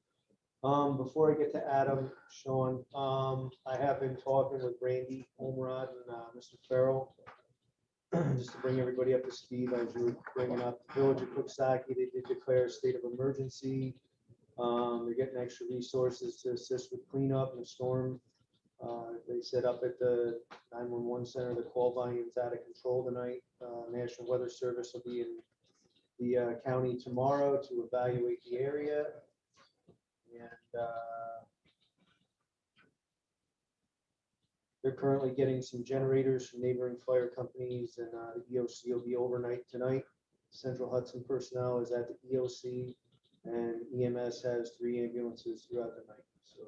Before I get to Adam, Sean, I have been talking with Randy Omrod and Mr. Farrell. Just to bring everybody up to speed, as you were bringing up, the village of Coxsackie, they did declare a state of emergency. They're getting extra resources to assist with cleanup and the storm. They set up at the 911 center, the call volume's out of control tonight. National Weather Service will be in the county tomorrow to evaluate the area. And they're currently getting some generators from neighboring fire companies, and the EOC will be overnight tonight. Central Hudson personnel is at the EOC, and EMS has 3 ambulances throughout the night. So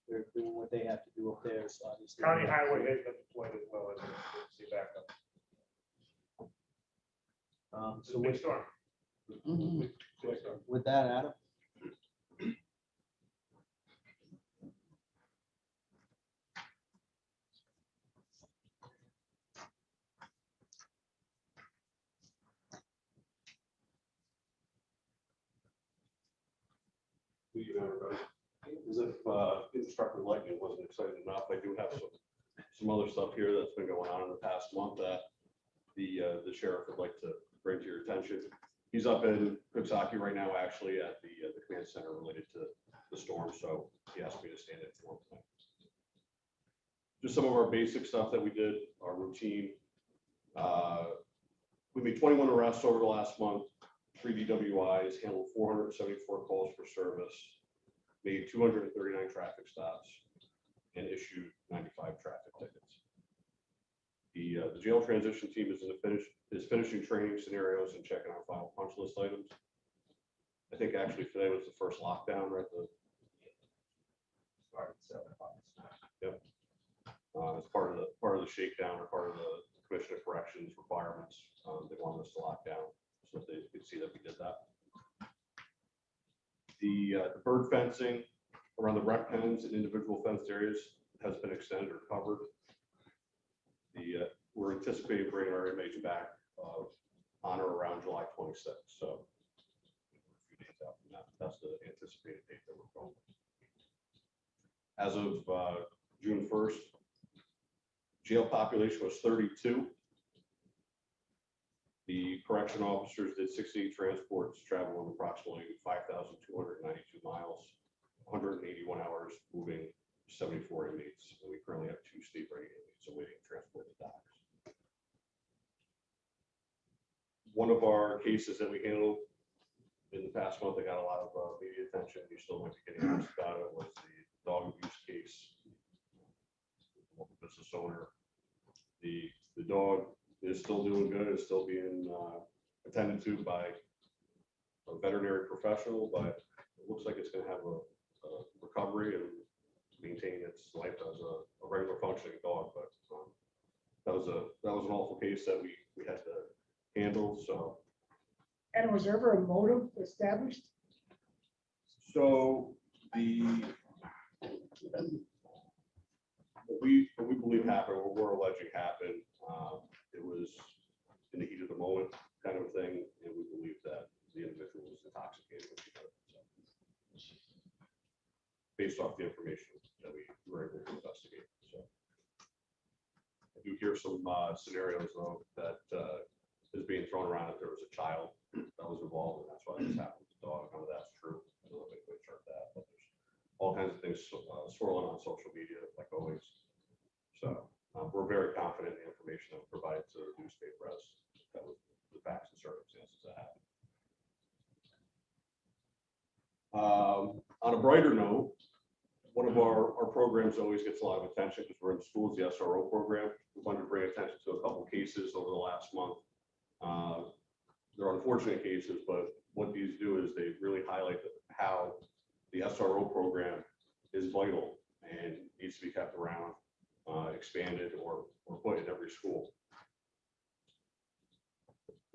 they're doing what they have to do up there. So obviously, County highway has been deployed as well as see backup. It's a so big storm. with that, Adam. As if infrastructure lightning wasn't exciting enough, I do have some other stuff here that's been going on in the past month that the sheriff would like to bring to your attention. He's up in Coxsackie right now, actually at the command center related to the storm, so he asked me to stand in for him tonight. Just some of our basic stuff that we did, our routine. We made 21 arrests over the last month, 3 DWIs, handled 474 calls for service, made 239 traffic stops, and issued 95 traffic tickets. The jail transition team is finishing training scenarios and checking our final punch list items. I think actually today was the first lockdown, right? Yep. As part of the shakedown or part of the Commission of Corrections requirements, they wanted us to lock down so that they could see that we did that. The bird fencing, around the rec pens and individual fenced areas has been extended or covered. We're anticipating bringing our inmates back on or around July 26th. So a few days out from that, that's the anticipated date that we're going. As of June 1st, jail population was 32. The correction officers did 68 transports, traveling approximately 5,292 miles, 181 hours, moving 74 inmates. And we currently have 2 state-ready inmates awaiting transport to docks. One of our cases that we handled in the past month that got a lot of media attention, you still might be getting asked about it, was the dog abuse case. Local business owner. The dog is still doing good, is still being attended to by a veterinary professional, but it looks like it's going to have a recovery and maintain its life as a regular functioning dog. But that was an awful case that we had to handle. So, And was there ever a motive established? so what we believe happened, what we're alleging happened, it was in the heat of the moment kind of thing, and we believe that the individual was intoxicated when she did it. So, based off the information that we were able to investigate. So I do hear some scenarios though that is being thrown around that there was a child that was involved, and that's why this happened with the dog. None of that's true. I don't know if anybody's heard that, but there's all kinds of things swirling on social media, like always. So we're very confident in the information that we provided to the newspaper press. That was the facts and circumstances that happened. On a brighter note, one of our programs always gets a lot of attention because we're in the schools, the SRO program. We wanted to bring attention to a couple of cases over the last month. They're unfortunate cases, but what these do is they really highlight how the SRO program is vital and needs to be kept around, expanded, or put in every school.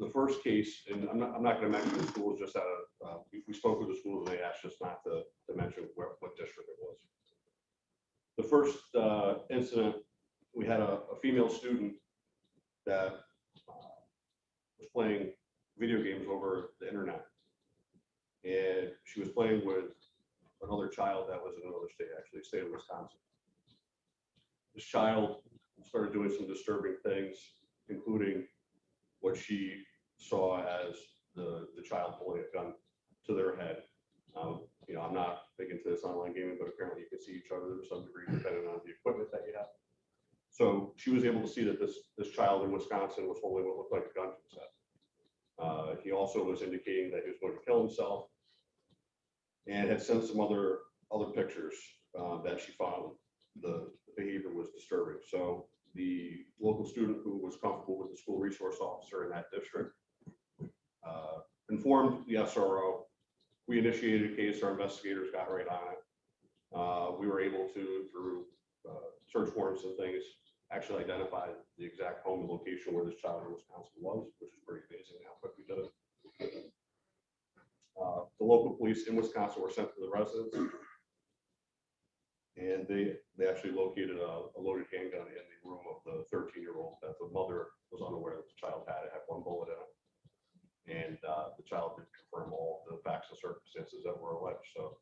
The first case, and I'm not going to mention the schools, just out of we spoke with the schools and they asked us not to mention what district it was. The first incident, we had a female student that was playing video games over the internet, and she was playing with another child that was in another state, actually the state of Wisconsin. This child started doing some disturbing things, including what she saw as the child pulling a gun to their head. You know, I'm not big into this online gaming, but apparently you can see each other to some degree depending on the equipment that you have. So she was able to see that this child in Wisconsin was holding what looked like a gun to his head. He also was indicating that he was going to kill himself, and had sent some other pictures that she found the behavior was disturbing. So the local student who was comfortable with the school resource officer in that district informed the SRO. We initiated a case, our investigators got right on it. We were able to, through search warrants and things, actually identify the exact home and location where this child in Wisconsin was, which is pretty amazing how quick we did it. The local police in Wisconsin were sent to the residence, and they actually located a loaded handgun in the room of the 13-year-old that the mother was unaware that the child had. It had 1 bullet in it. And the child did confirm all the facts and circumstances that were alleged. So,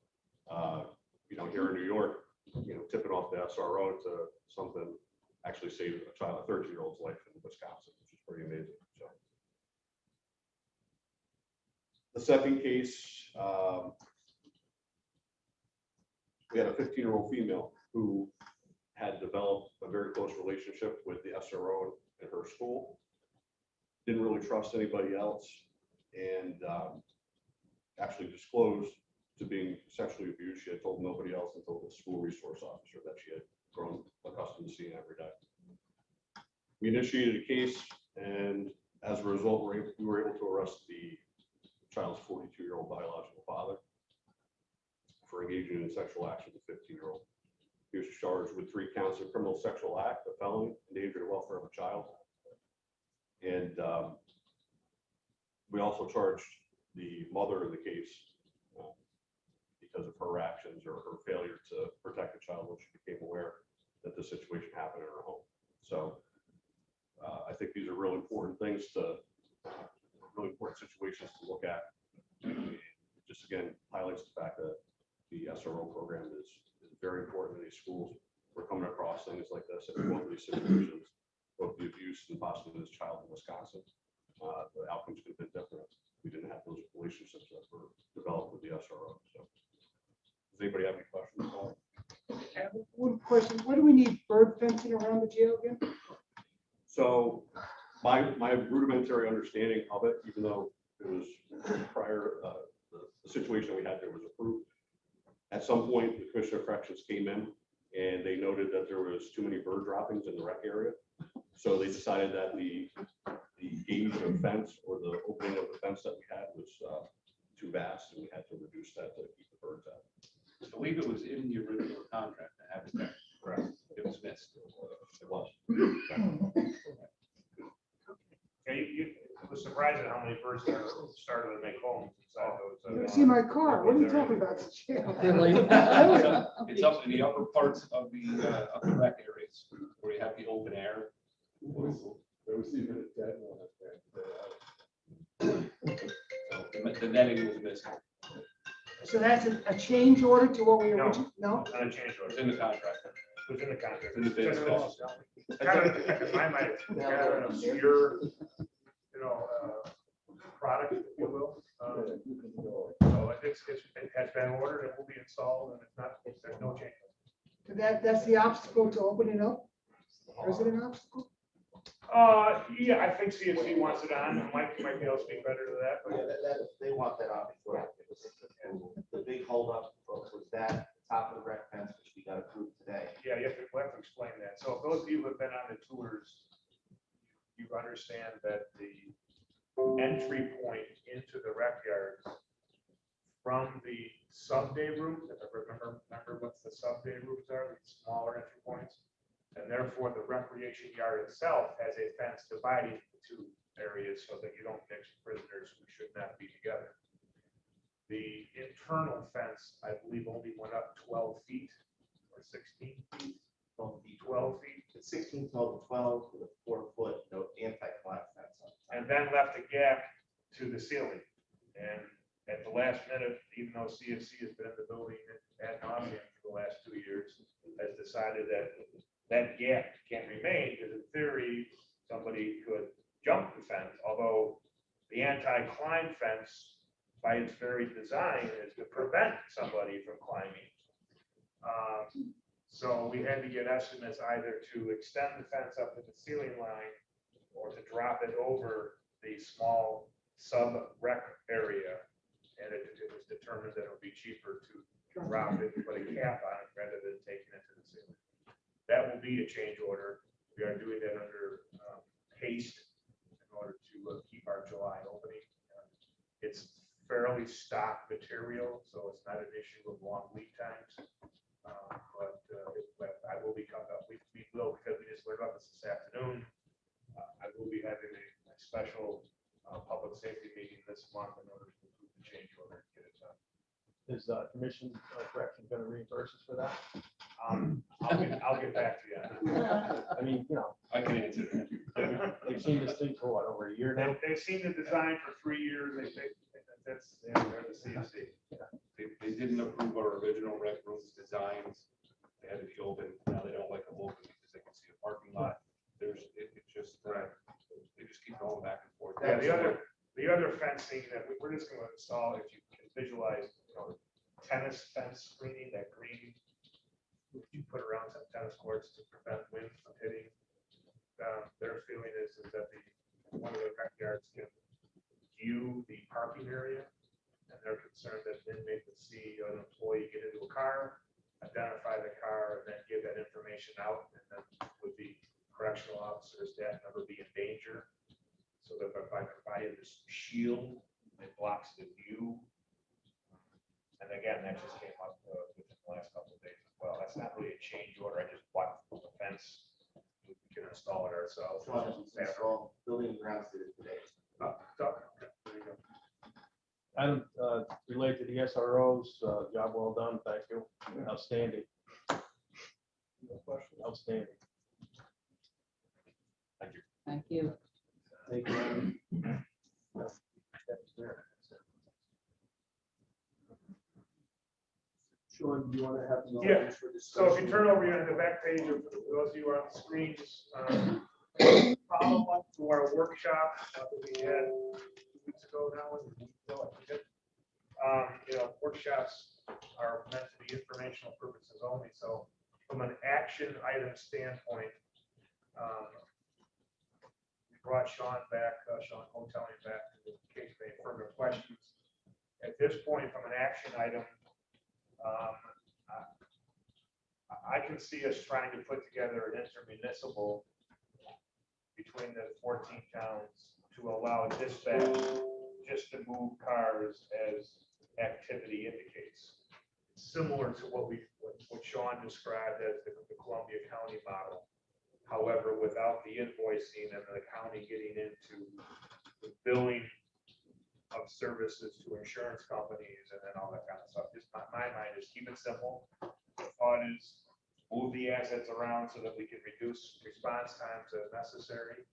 you know, here in New York, you know, tipping off the SRO to something actually saved a 13-year-old's life in Wisconsin, which is pretty amazing. So, the second case, we had a 15-year-old female who had developed a very close relationship with the SRO in her school. Didn't really trust anybody else, and actually disclosed to being sexually abused. She had told nobody else until the school resource officer that she had grown accustomed to seeing every day. We initiated a case, and as a result, we were able to arrest the child's 42-year-old biological father for engaging in sexual acts with a 15-year-old. He was charged with 3 counts of criminal sexual act, a felony, endangering the welfare of a child. And we also charged the mother of the case because of her actions or her failure to protect the child when she became aware that the situation happened in her home. So I think these are really important things really important situations to look at. And just again, highlights the fact that the SRO program is very important in these schools. We're coming across things like this in both of these situations, both the abuse and possibly this child in Wisconsin. The outcomes could have been different. We didn't have those relationships that were developed with the SRO. So does anybody have any questions? One question, what do we need bird fencing around the jail again? So my rudimentary understanding of it, even though it was prior, the situation we had there was approved. At some point, the Commissioner of Corrections came in and they noted that there was too many bird droppings in the rec area. So they decided that the gauge of fence or the opening of the fence that we had was too vast, and we had to reduce that to keep the birds out. I believe it was in the original contract to have it there. Correct. It was missed. It was. Yeah, I was surprised at how many birds started to make homes inside You those. see my car, what are you talking about? It's a jail. It's up in the upper parts of the rec areas where you have the open air. There was even a dead one up there. So the netting was missing. So that's a change order to what we No. originally, no? Not a change order. It's in the contract. It was in the contract. In the bid. It's kind of, in my mind, it's kind of an obscure, product, if you will. So it has been ordered, it will be installed, and there's no change. So that's the obstacle to open it up? Or is it an obstacle? Yeah, I think CFC wants it on, Mike might be able to speak better to that, Yeah, but they want that on before. The big holdup was that top of the rec fence, which we got approved today. yeah, we'll have to explain that. So if those of you who have been on the tours, you understand that the entry point into the rec yards from the sub-day rooms, if I remember what the sub-day rooms are, the smaller entry points. And therefore, the recreation yard itself has a fence dividing the two areas so that you don't mix prisoners who should not be together. The internal fence, I believe, only went up 12 feet or 16 feet. 12 feet. It's 16, 12, 12 with a 4-foot, anti-collapse fence on. And then left a gap to the ceiling. And at the last minute, even though CFC has been in the building ad nauseam for the last 2 years, has decided that that gap can remain, because in theory, somebody could jump the fence, although the anti-climb fence, by its very design, is to prevent somebody from climbing. So we had to get estimates either to extend the fence up to the ceiling line or to drop it over the small sub-rec area. And it was determined that it would be cheaper to drop it, put a cap on it rather than taking it to the ceiling. That will be a change order. We are doing that under haste in order to keep our July opening. It's fairly stock material, so it's not an issue of long lead times. But I will be coming up. We will, because we just learned about this afternoon. I will be having a special public safety meeting this month in order to approve the change order and get it done. Is Commission Correction going to reimburse us for that? I'll get back to you. I mean, I can answer that. they've seen this thing for what, over a year now? They've seen the design for 3 years. They're the CFC. They didn't approve our original rec rooms designs. They had to be open. Now they don't like them open because they can see a parking lot. It's just, they just keep going back and forth. Yeah, the other fencing that we're just going to install, if you can visualize, tennis fence screening, that green you put around some tennis courts to prevent wind from hitting. Their feeling is that one of the backyards can view the parking area, and they're concerned that an inmate would see an employee get into a car, identify the car, and then give that information out, and then would the correctional officer, staff member be in danger. So that by providing this shield, it blocks the view. And again, that just came up within the last couple of days as well. That's not really a change order. I just bought the fence. We can install it ourselves. Building grounds today. There you go. Item related to the SROs, job well done, thank you, outstanding. Outstanding. Thank you. Thank you. Sean, do you want to have? the Yeah, items for So if discussion? you turn over here to the back page of those of you who are on the screens, follow up to our workshop that we had 2 weeks ago now. Was it a week ago? I forget. Workshops are meant to be informational purposes only. So from an action item standpoint, we brought Sean Hoteling back in case of any further questions. At this point, from an action item, I can see us trying to put together an intermunicipal between the 14 towns to allow dispatch just to move cars as activity indicates. Similar to what Sean described as the Columbia County model. However, without the invoicing and the county getting into the billing of services to insurance companies and then all that kind of stuff. Just my mind is keep it simple. The thought is move the assets around so that we can reduce response times as necessary.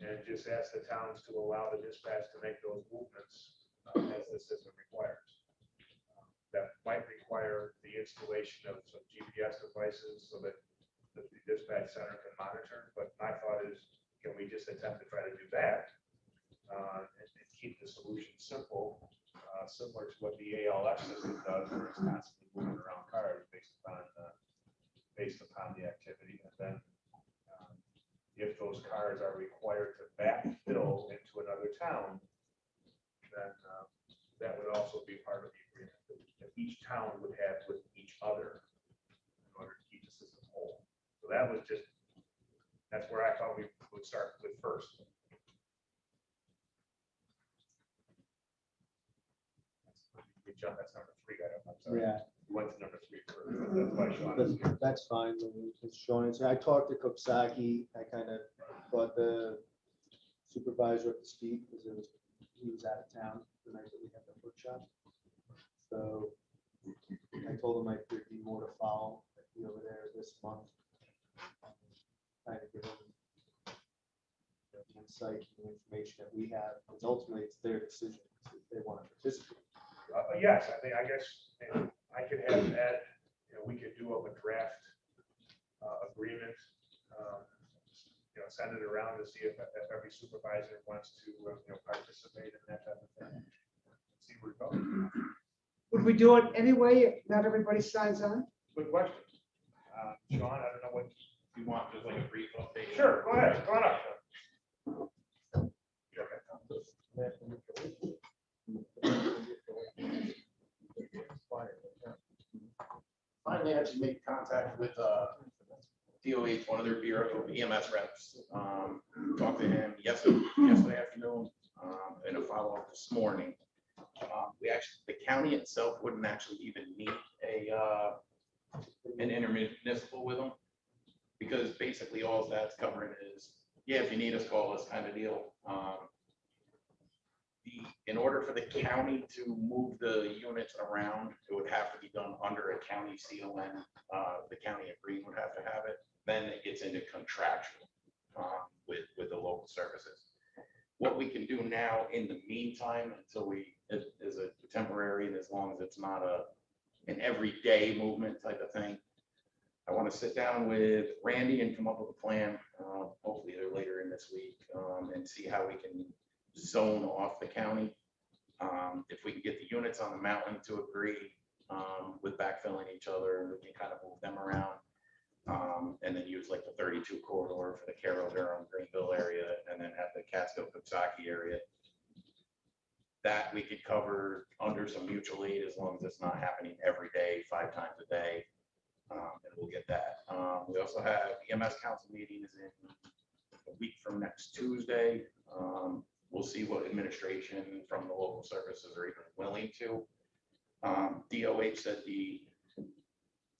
And just ask the towns to allow the dispatch to make those movements as the system requires. That might require the installation of some GPS devices so that the dispatch center can monitor. But my thought is, can we just attempt to try to do that and keep the solution simple, similar to what the ALS system does, where it's constantly moving around cars based upon the activity. And then if those cars are required to backfill into another town, then that would also be part of the agreement that each town would have with each other in order to keep the system whole. So that's where I thought we would start with first. That's number 3 item. I'm sorry. Yeah. We went to number 3 first. That's why Sean is here. That's fine. It's Sean. So I talked to Kopsaki. I kind of brought the supervisor up to speed because he was out of town the night that we had the workshop. So I told him there'd be more to follow. I'd be over there this month. Trying to give him the insight and information that we have, because ultimately it's their decision if they want to participate. Yes, I mean, I guess I could have Ed, we could do up a draft agreement, send it around to see if every supervisor wants to participate in that type of thing. See where it goes. Would we do it anyway if not everybody signs on? Good question. Sean, I don't know what You want just like a brief update? Sure, go ahead, go on up. Finally, actually made contact with DOH, one of their bureau EMS reps. Talked to him yesterday afternoon, and a follow-up this morning. The county itself wouldn't actually even need an intermunicipal with them, because basically all that's covering is, yeah, if you need us, call us kind of deal. In order for the county to move the units around, it would have to be done under a county CON. The county of Greene would have to have it. Then it gets into contractual with the local services. What we can do now in the meantime, until is a temporary, and as long as it's not an everyday movement type of thing, I want to sit down with Randy and come up with a plan, hopefully either later in this week, and see how we can zone off the county. If we can get the units on the mountain to agree with backfilling each other, we can kind of move them around. And then use like the 32 corridor for the Carroll, Durham, Greenville area, and then have the Catskill, Coxsackie area. That we could cover under some mutual aid as long as it's not happening every day, 5 times a day. And we'll get that. We also have EMS council meetings in a week from next Tuesday. We'll see what administration from the local services are even willing to. DOH said the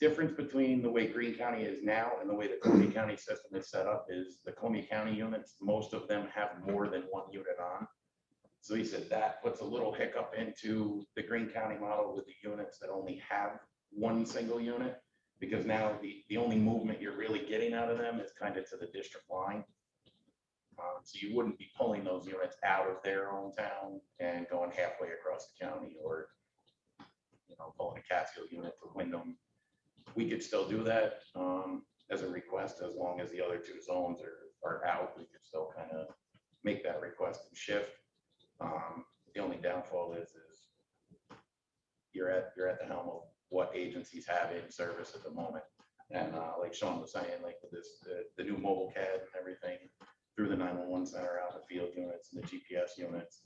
difference between the way Greene County is now and the way the Columbia County system is set up is the Columbia County units, most of them have more than 1 unit on. So he said that puts a little hiccup into the Greene County model with the units that only have one single unit. Because now the only movement you're really getting out of them is kind of to the district line. So you wouldn't be pulling those units out of their own town and going halfway across the county, or, you know, pulling a Catskill unit to Wyndham. We could still do that as a request, as long as the other two zones are out. We could still kind of make that request and shift. The only downfall is you're at the helm of what agencies have in service at the moment. And like Sean was saying, like with this, the new mobile CAD and everything through the 911 center, out in the field units and the GPS units,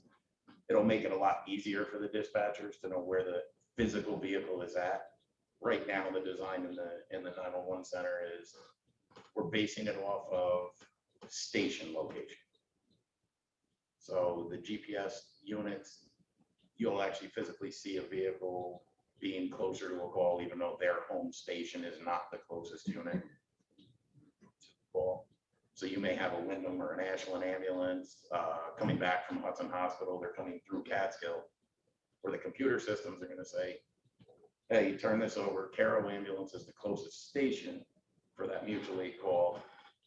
it'll make it a lot easier for the dispatchers to know where the physical vehicle is at. Right now, the design in the 911 center is we're basing it off of station location. So the GPS units, you'll actually physically see a vehicle being closer to a call, even though their home station is not the closest unit to the call. So you may have a Wyndham or an Ashland ambulance coming back from Hudson Hospital. They're coming through Catskill, where the computer systems are going to say, hey, turn this over. Caro ambulance is the closest station for that mutual aid call.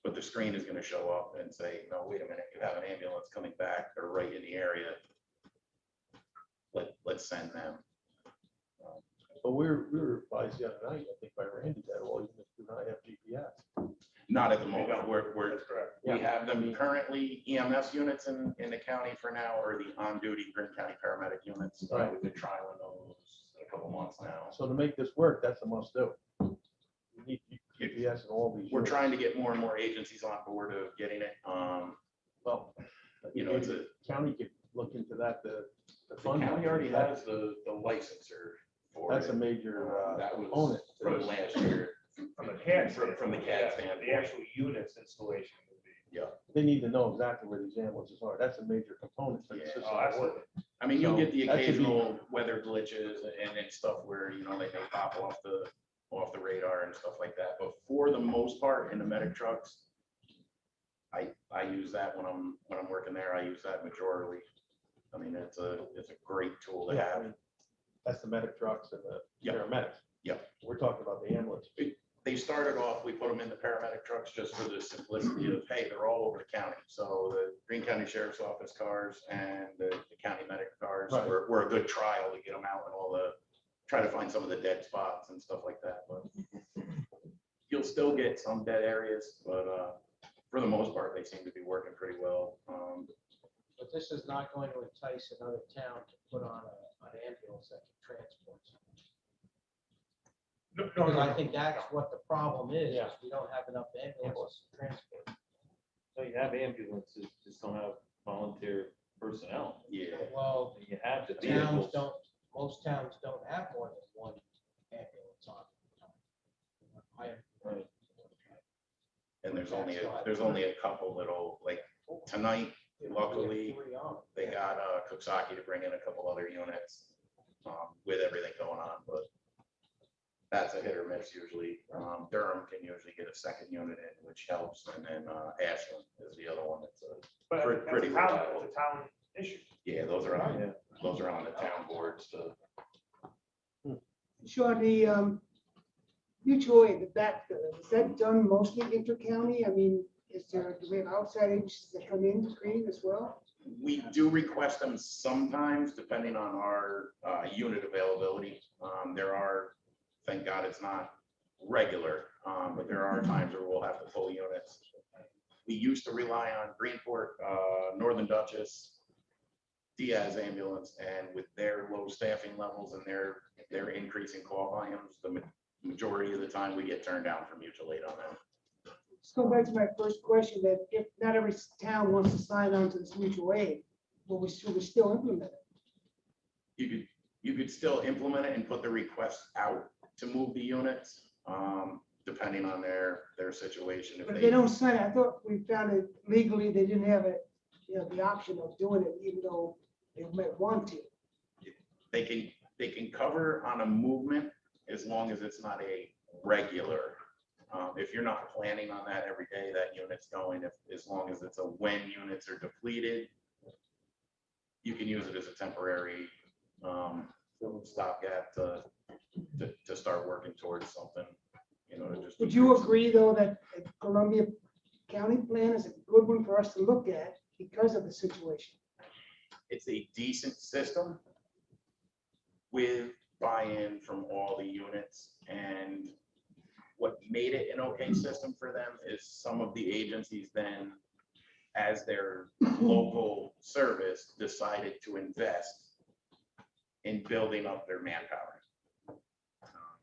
But the screen is going to show up and say, no, wait a minute, you have an ambulance coming back. They're right in the area. Let's send them. But we were advised the other night, I think by Randy, that all units do not have GPS. Not at the moment. That's correct. We have them currently, EMS units in the county for now, or the on-duty Greene County paramedic units. Right. We've been trialing those in a couple months now. So to make this work, that's a must do. We need GPS in all these. We're units. trying to get more and more agencies on board of getting it. Well, You know, it's a, county could look into that, the the fund. county already has the licensor for That's a it. major That was component. from last year. From the CAD. From the CAD standpoint. The actual units installation would be. Yeah. They need to know exactly where these ambulances are. That's a major component for the Yeah. system. Oh, absolutely. I mean, you'll So get the that should be- occasional weather glitches and stuff where, you know, they may pop off the radar and stuff like that. But for the most part, in the medic trucks, I use that when I'm working there. I use that majorly. I mean, it's a great tool to Yeah, I have. mean, that's the medic trucks and the Yeah. paramedics. Yeah. We're talking about the ambulance. They started off, we put them in the paramedic trucks just for the simplicity of, hey, they're all over the county. So the Greene County Sheriff's Office cars and the county medic cars Right. were a good trial to get them out and all the, try to find some of the dead spots and stuff like that. But you'll still get some dead areas, but for the most part, they seem to be working pretty well. But this is not going to entice another town to put on an ambulance that can transport someone. No, Because I think that's what the problem is Yeah. we don't have enough ambulances to transport. So you have ambulances, just don't have volunteer personnel. Yeah. Well, You have the towns vehicles. don't, most towns don't have more than one ambulance on. Right. And there's only a couple that'll, like, tonight, luckily, they got Cooksaki to bring in a couple other units with everything going on, but that's a hit or miss usually. Durham can usually get a second unit in, which helps, and then Ashland is the other one that's But pretty that's a reliable. town issue. Yeah, those are on the town boards to. Sean, the mutual aid, the backfill, is that done mostly inter-county? I mean, do we have outside agencies that come in to Greene as well? We do request them sometimes, depending on our unit availability. There are, thank God it's not regular, but there are times where we'll have to pull units. We used to rely on Greenport, Northern Dutchess, Diaz ambulance, and with their low staffing levels and their increasing call volumes, the majority of the time we get turned down for mutual aid on them. Let's go back to my first question, that if not every town wants to sign on to this mutual aid, will we still implement it? You could still implement it and put the request out to move the units, depending on their situation. But if they don't sign it, I thought we found it legally, they didn't have it, the option of doing it, even though they might want to. They can cover on a movement as long as it's not a regular. If you're not planning on that every day, that unit's going, as long as it's a when units are depleted, you can use it as a temporary stopgap to start working towards something, you know, to just. Would you agree, though, that the Columbia County plan is a good one for us to look at because of the situation? It's a decent system with buy-in from all the units. And what made it an okay system for them is some of the agencies then, as their local service, decided to invest in building up their manpower.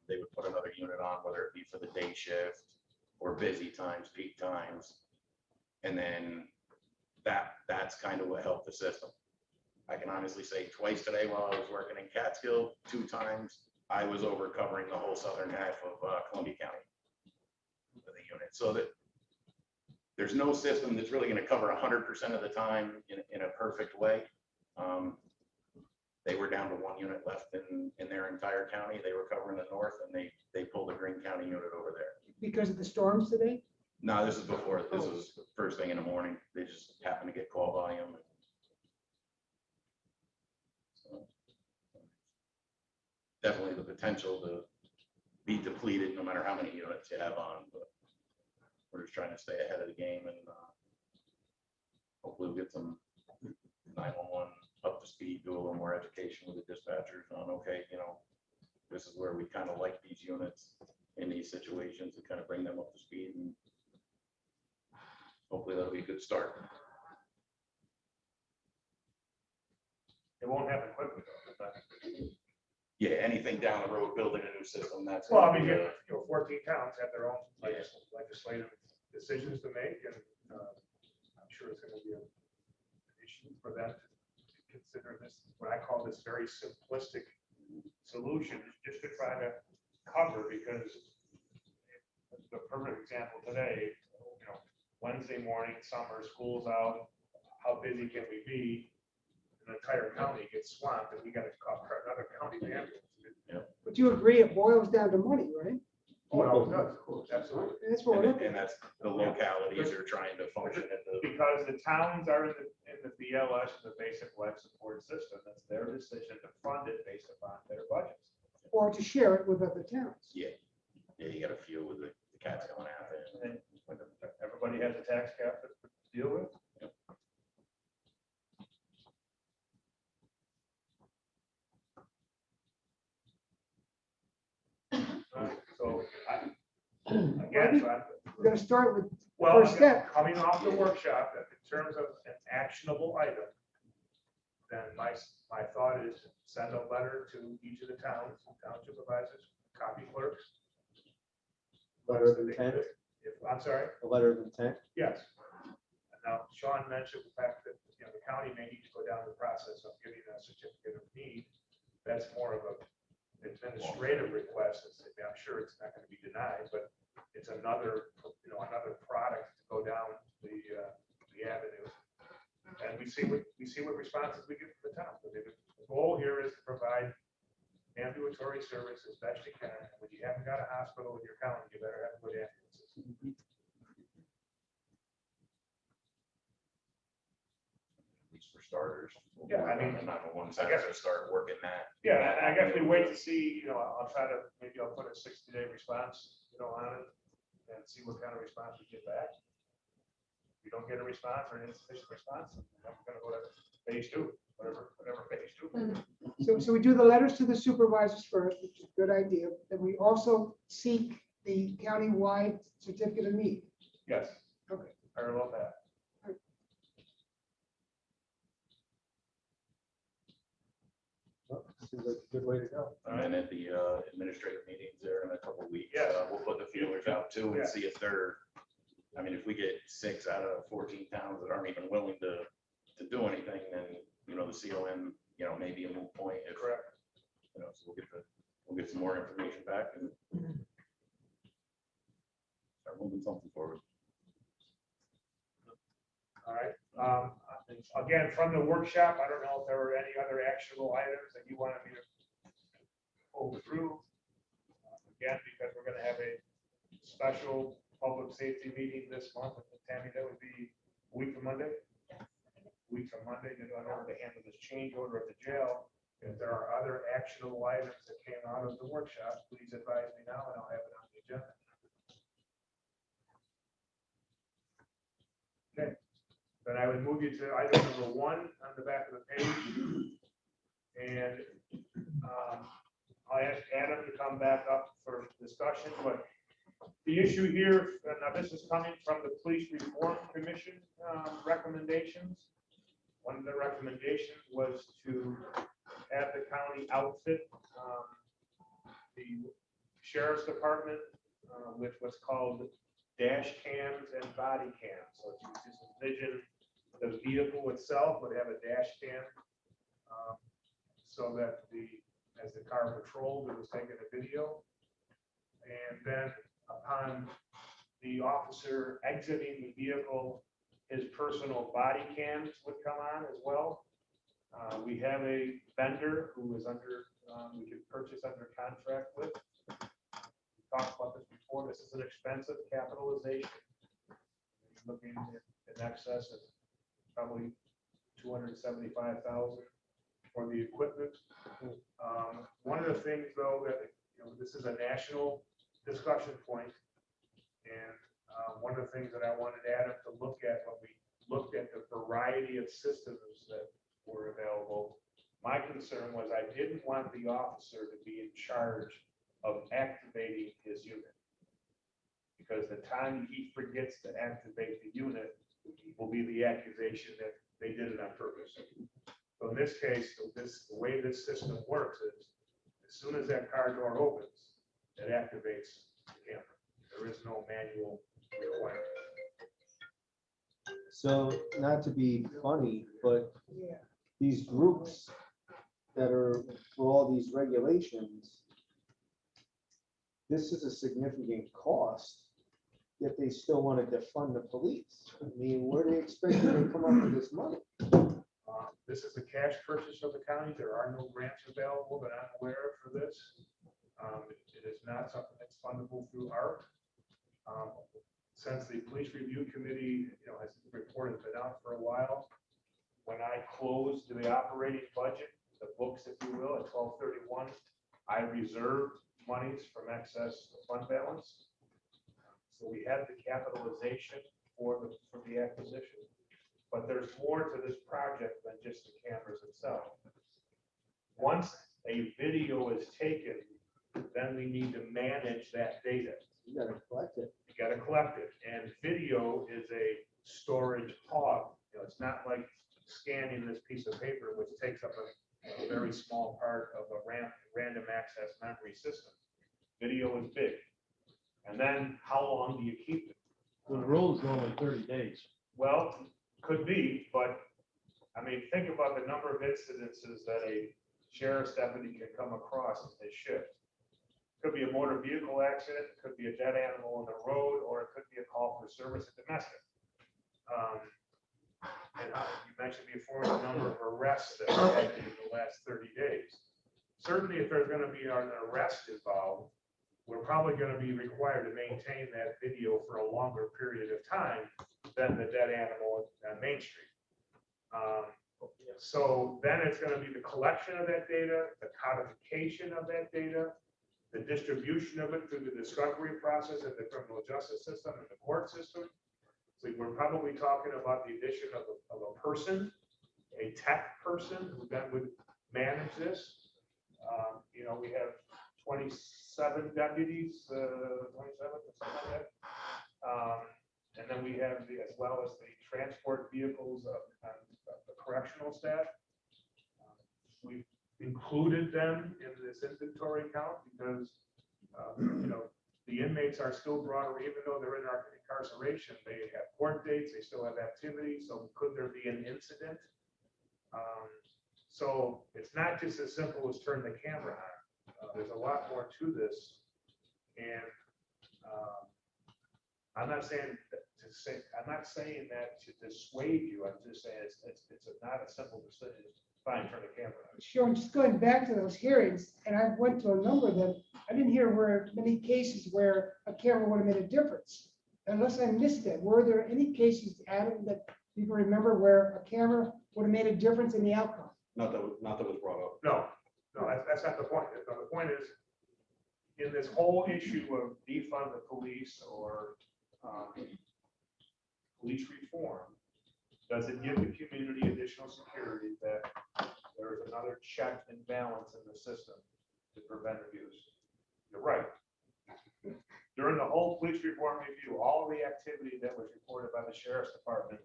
They would put another unit on, whether it be for the day shift or busy times, peak times. And then that's kind of what helped the system. I can honestly say twice today while I was working in Catskill, 2 times, I was over covering the whole southern half of Columbia County with the unit. So that there's no system that's really going to cover 100% of the time in a perfect way. They were down to 1 unit left in their entire county. They were covering the north, and they pulled a Greene County unit over there. Because of the storms today? No, this is before. This was first thing in the morning. They just happened to get call volume. So, definitely the potential to be depleted no matter how many units you have on, but we're just trying to stay ahead of the game, and hopefully we'll get some 911 up to speed, do a little more education with the dispatchers on, okay, you know, this is where we kind of like these units in these situations, to kind of bring them up to speed, and hopefully that'll be a good start. It won't happen quickly though. Yeah, anything down the road, building a new system, that's. Well, I gonna mean, be, you know, 14 towns have their own legislative decisions to make, and I'm sure it's going to be an issue for them to consider this, what I call this very simplistic solution, just to try to cover, because the perfect example today, you know, Wednesday morning, summer, school's out, how busy can we be? An entire county gets swamped, and we got to call another county ambulance. But you agree it boils down to money, right? Oh, no, it does, absolutely. That's what we're looking and that's the localities are trying to function at the. Because the towns are in the BLS, the basic life support system, it's their decision to fund it based upon their budgets. or to share it with other towns. Yeah, you got a few with the cats going out there. And everybody has a tax cap to deal with. So again, We're gonna start with well, first step. coming off the workshop, in terms of an actionable item, then my thought is send a letter to each of the towns, town supervisors, copy clerks. Letter of intent, I'm sorry? a letter of intent. Yes. And now Sean mentioned the fact that, you know, the county may need to go down the process of getting a certificate of need. That's more of a administrative request. I'm sure it's not going to be denied, but it's another, you know, another product to go down the avenue. And we see what responses we get from the town. The goal here is to provide ambulatory service as best you can. When you haven't got a hospital in your county, you better have good ambulances. At least for starters. Yeah, I mean, I'm not the one side to start working that. Yeah, and I guess we wait to see, you know, I'll try to, maybe I'll put a 60-day response, you know, on it and see what kind of response we get back. If we don't get a response or an insufficient response, then we're gonna go to phase 2, whatever phase 2. So we do the letters to the supervisors first, which is a good idea. And we also seek the countywide certificate of need. Yes. Okay. Parallel path. Seems like a good way to go. And then at the administrative meetings there in a couple of weeks, Yeah. we'll put the feelers out too Yeah. and see if they're, I mean, if we get 6 out of 14 towns that aren't even willing to do anything, then, you know, the CON, you know, maybe a moot point. If, Correct. you know, so we'll get some more information back and start moving something forward. All right. Again, from the workshop, I don't know if there were any other actionable items that you wanted me to go through. Again, because we're going to have a special public safety meeting this month. Tammy, that would be a week from Monday? week from Monday, in order to handle this change order at the jail. If there are other actionable items that came out of the workshop, please advise me now and I'll have it on the agenda. Okay, then I would move you to item number 1 on the back of the page. And I'll ask Adam to come back up for discussion, but the issue here, now this is coming from the Police Reform Commission recommendations. One of the recommendations was to have the county outfit the sheriff's department with what's called dash cams and body cams. So if you just envision the vehicle itself would have a dash cam so that as the car patrolled, it was taking a video. And then upon the officer exiting the vehicle, his personal body cams would come on as well. We have a vendor who is under, we could purchase under contract with. We talked about this before. This is an expensive capitalization. You're looking in excess of probably $275,000 for the equipment. One of the things, though, that this is a national discussion point, and one of the things that I wanted Adam to look at when we looked at the variety of systems that were available, my concern was I didn't want the officer to be in charge of activating his unit, because the time he forgets to activate the unit will be the accusation that they did it on purpose. So in this case, the way this system works is, as soon as that car door opens, it activates the camera. There is no manual requirement. So, not to be funny, but these groups that are for all these regulations, this is a significant cost, yet they still want to defund the police. I mean, where do they expect them to come up with this money? This is a cash purchase of the county. There are no grants available that I'm aware of for this. It is not something that's fundable through ARC. Since the Police Review Committee, has report has been out for a while, when I closed the operating budget, the books, if you will, at 12/31, I reserved monies from excess fund balance. So we have the capitalization for the acquisition, but there's more to this project than just the cameras itself. Once a video is taken, then we need to manage that data. You gotta collect it. You got to collect it, and video is a storage hog. It's not like scanning this piece of paper, which takes up a very small part of a random access memory system. Video is big, and then how long do you keep it? Well, the rule is normally 30 days. Well, could be, but I mean, think about the number of incidences that a sheriff's deputy can come across in his shift. Could be a motor vehicle accident, it could be a dead animal on the road, or it could be a call for service at domestic. And you mentioned before the number of arrests that we had in the last 30 days. Certainly, if there's going to be an arrest involved, we're probably going to be required to maintain that video for a longer period of time than the dead animal on Main Street. So then it's going to be the collection of that data, the codification of that data, the distribution of it through the discovery process of the criminal justice system and the court system. So we're probably talking about the addition of a person, a tech person who then would manage this. We have 27 deputies, 27 or something like that. And then we have as well as the transport vehicles of the correctional staff. We've included them in this inventory count because, the inmates are still broader, even though they're in our incarceration, they have court dates, they still have activities. So could there be an incident? So it's not just as simple as turn the camera on. There's a lot more to this. And I'm not saying that to dissuade you. I'm just saying it's not a simple decision. Fine, turn the camera on. Sure, I'm just going back to those hearings, and I went to a number of them. I didn't hear many cases where a camera would have made a difference, unless I missed it. Were there any cases, Adam, that Do you remember where a camera would have made a difference in the outcome? Not that was brought up. No, that's not the point. The point is, in this whole issue of defund the police or police reform, does it give the community additional security that there is another check and balance in the system to prevent abuse? You're right. During the whole police reform review, all of the activity that was reported by the sheriff's department,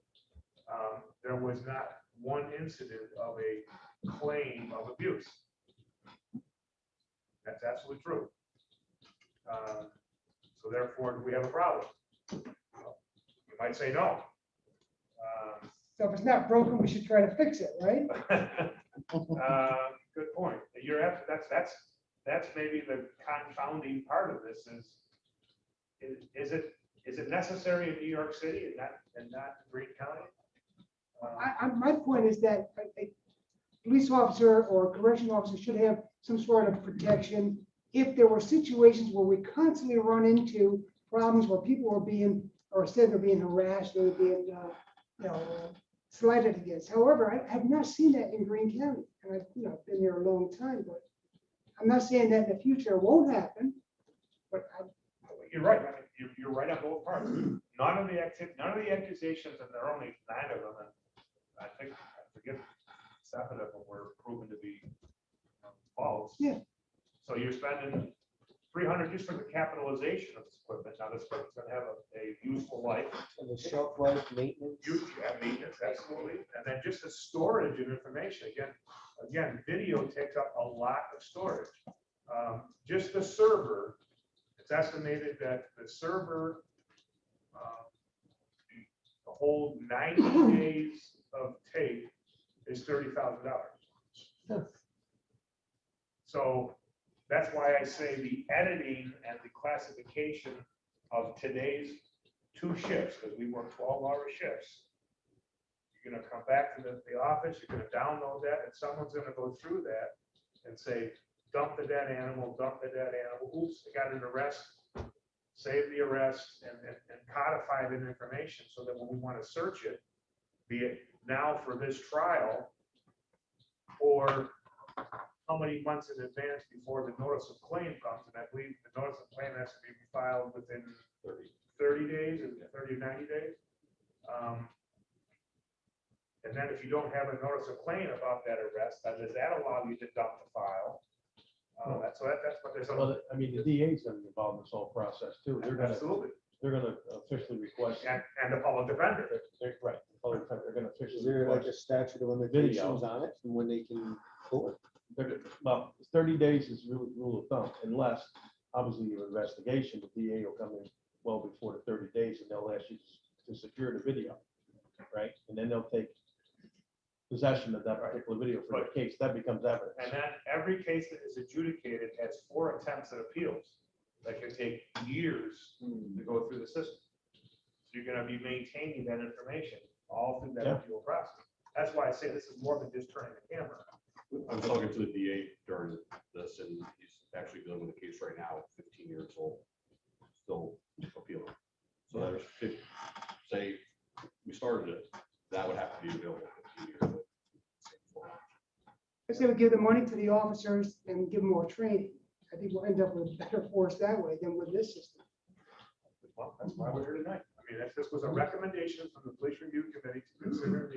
there was not one incident of a claim of abuse. That's absolutely true. So therefore, do we have a problem? You might say no. So if it's not broken, we should try to fix it, right? Good point. That's maybe the confounding part of this is it necessary in New York City and not Greene County? My point is that a police officer or a correctional officer should have some sort of protection if there were situations where we constantly run into problems where people are being, or said they're being harassed or being, slighted against. However, I have not seen that in Greene County, and I've been there a long time, but I'm not saying that in the future it won't happen, but You're right. I mean, you're right on both parts. None of the accusations, and there are only 9 of them, and I forget 7 of them were proven to be false. Yeah. So you're spending $300 just for the capitalization of this equipment. Now this equipment's gonna have a useful life. And the shelf life maintenance. You have maintenance, absolutely. And then just the storage of information. Again, video takes up a lot of storage. Just the server, it's estimated that the server to hold 90 days of tape is $30,000. So that's why I say the editing and the classification of today's 2 shifts, because we work 12-hour shifts. You're gonna come back to the office, you're gonna download that, and someone's gonna go through that and say, dump the dead animal, oops, I got an arrest, save the arrest, and codify the information so that when we want to search it, be it now for this trial, or how many months in advance before the notice of claim comes, and I believe the notice of claim has to be filed within 30 days, or 30 or 90 days. And then if you don't have a notice of claim about that arrest, then does that allow you to dump the file? That's what there's. Well, I mean, the DA's gonna be involved in this whole process too. They're gonna officially request. And the public defender. Right. They're gonna officially. Is there like a statute of limitations on it from when they can pull it? Well, 30 days is rule of thumb, unless obviously your investigation, the DA will come in well before the 30 days and they'll ask you to secure the video, right? And then they'll take possession of that particular video for the case. That becomes evidence. And then every case that is adjudicated has 4 attempts at appeals that can take years to go through the system. So you're gonna be maintaining that information all through that appeal process. That's why I say this is more than just turning the camera. I was talking to the DA during this, and he's actually dealing with a case right now, 15 years old, still appealing. So there's, say, we started it, that would have to be available 15 years. I say we give the money to the officers and give them more training. I think we'll end up with better force that way than with this system. Well, that's why we're here tonight. I mean, this was a recommendation from the Police Review Committee to consider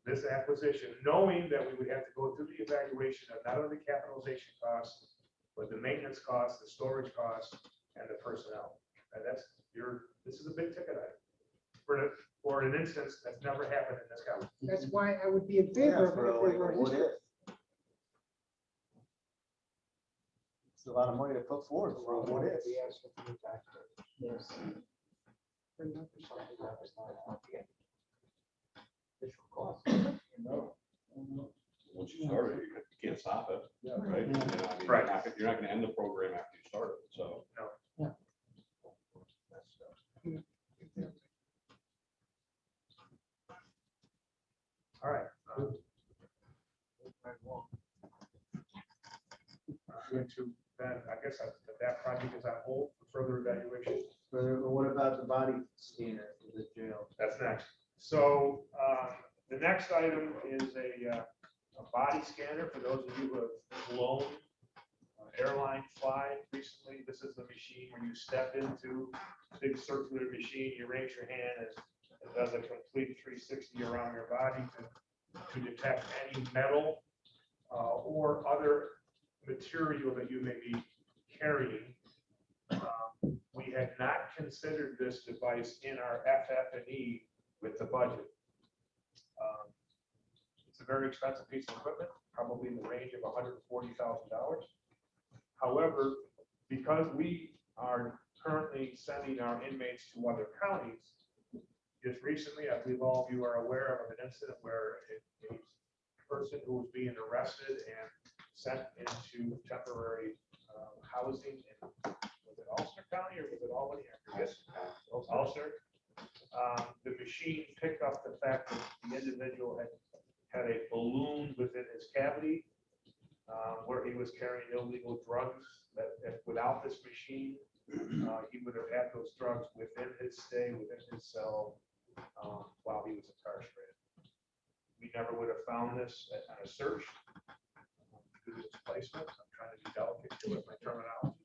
this acquisition, knowing that we would have to go through the evaluation of not only the capitalization costs, but the maintenance costs, the storage costs, and the personnel. And this is a big ticket item for an instance that's never happened in this county. That's why I would be in favor of it. If they were history. It's a lot of money to put forward for what if. Yes. Once you start it, you can't stop it, right? Right. You're not gonna end the program after you start it, so. All right. Going to then, I guess that project is on hold for further evaluation. What about the body scanner for the jail? That's next. So the next item is a body scanner for those of you who have flown airline fly recently. This is the machine where you step into a big circular machine, you raise your hand, and it does a complete 360 around your body to detect any metal or other material that you may be carrying. We had not considered this device in our FF&E with the budget. It's a very expensive piece of equipment, probably in the range of $140,000. However, because we are currently sending our inmates to other counties, just recently, I believe all of you are aware of an incident where a person who was being arrested and sent into temporary housing in, was it Ulster County or was it Albany? I forget. Ulster. The machine picked up the fact that the individual had a balloon within his cavity where he was carrying illegal drugs. That if without this machine, he would have had those drugs within his stay, within his cell, while he was incarcerated. We never would have found this on a search due to displacement. I'm trying to be delicate here with my terminology.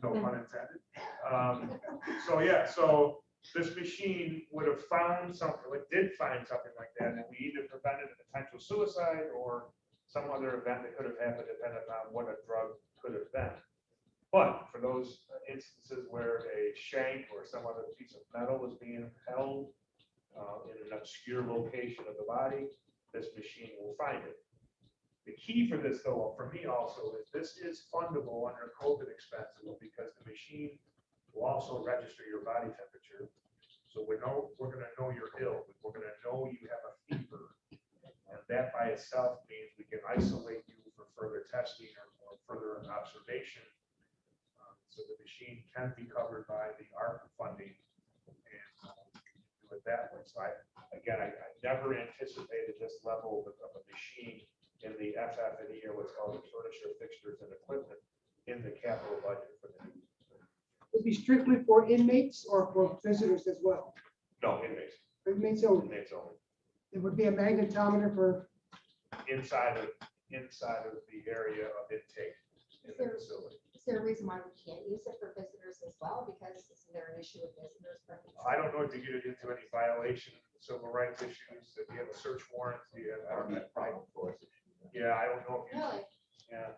No pun intended. So yeah, so this machine would have found something, it did find something like that, and we either prevented a potential suicide or some other event that could have happened, depending on what a drug could have been. But for those instances where a shank or some other piece of metal was being held in an obscure location of the body, this machine will find it. The key for this, though, for me also, is this is fundable under COVID expenses because the machine will also register your body temperature. So we're going to know you're ill. We're going to know you have a fever. And that by itself means we can isolate you for further testing or further observation. So the machine can be covered by the ARPA funding and do it that way. So I never anticipated this level of a machine in the FF&E or what's called the furniture, fixtures, and equipment in the capital budget for the new. Would it be strictly for inmates or for visitors as well? No, inmates. Inmates only. Inmates only. It would be a magnetometer for, Inside of the area of intake in the facility. Is there a reason why we can't use it for visitors as well? Because isn't there an issue with visitors? I don't know if you get into any violation of civil rights issues, if you have a search warrant, I don't know. Yeah, I don't know if you. Really? Yeah.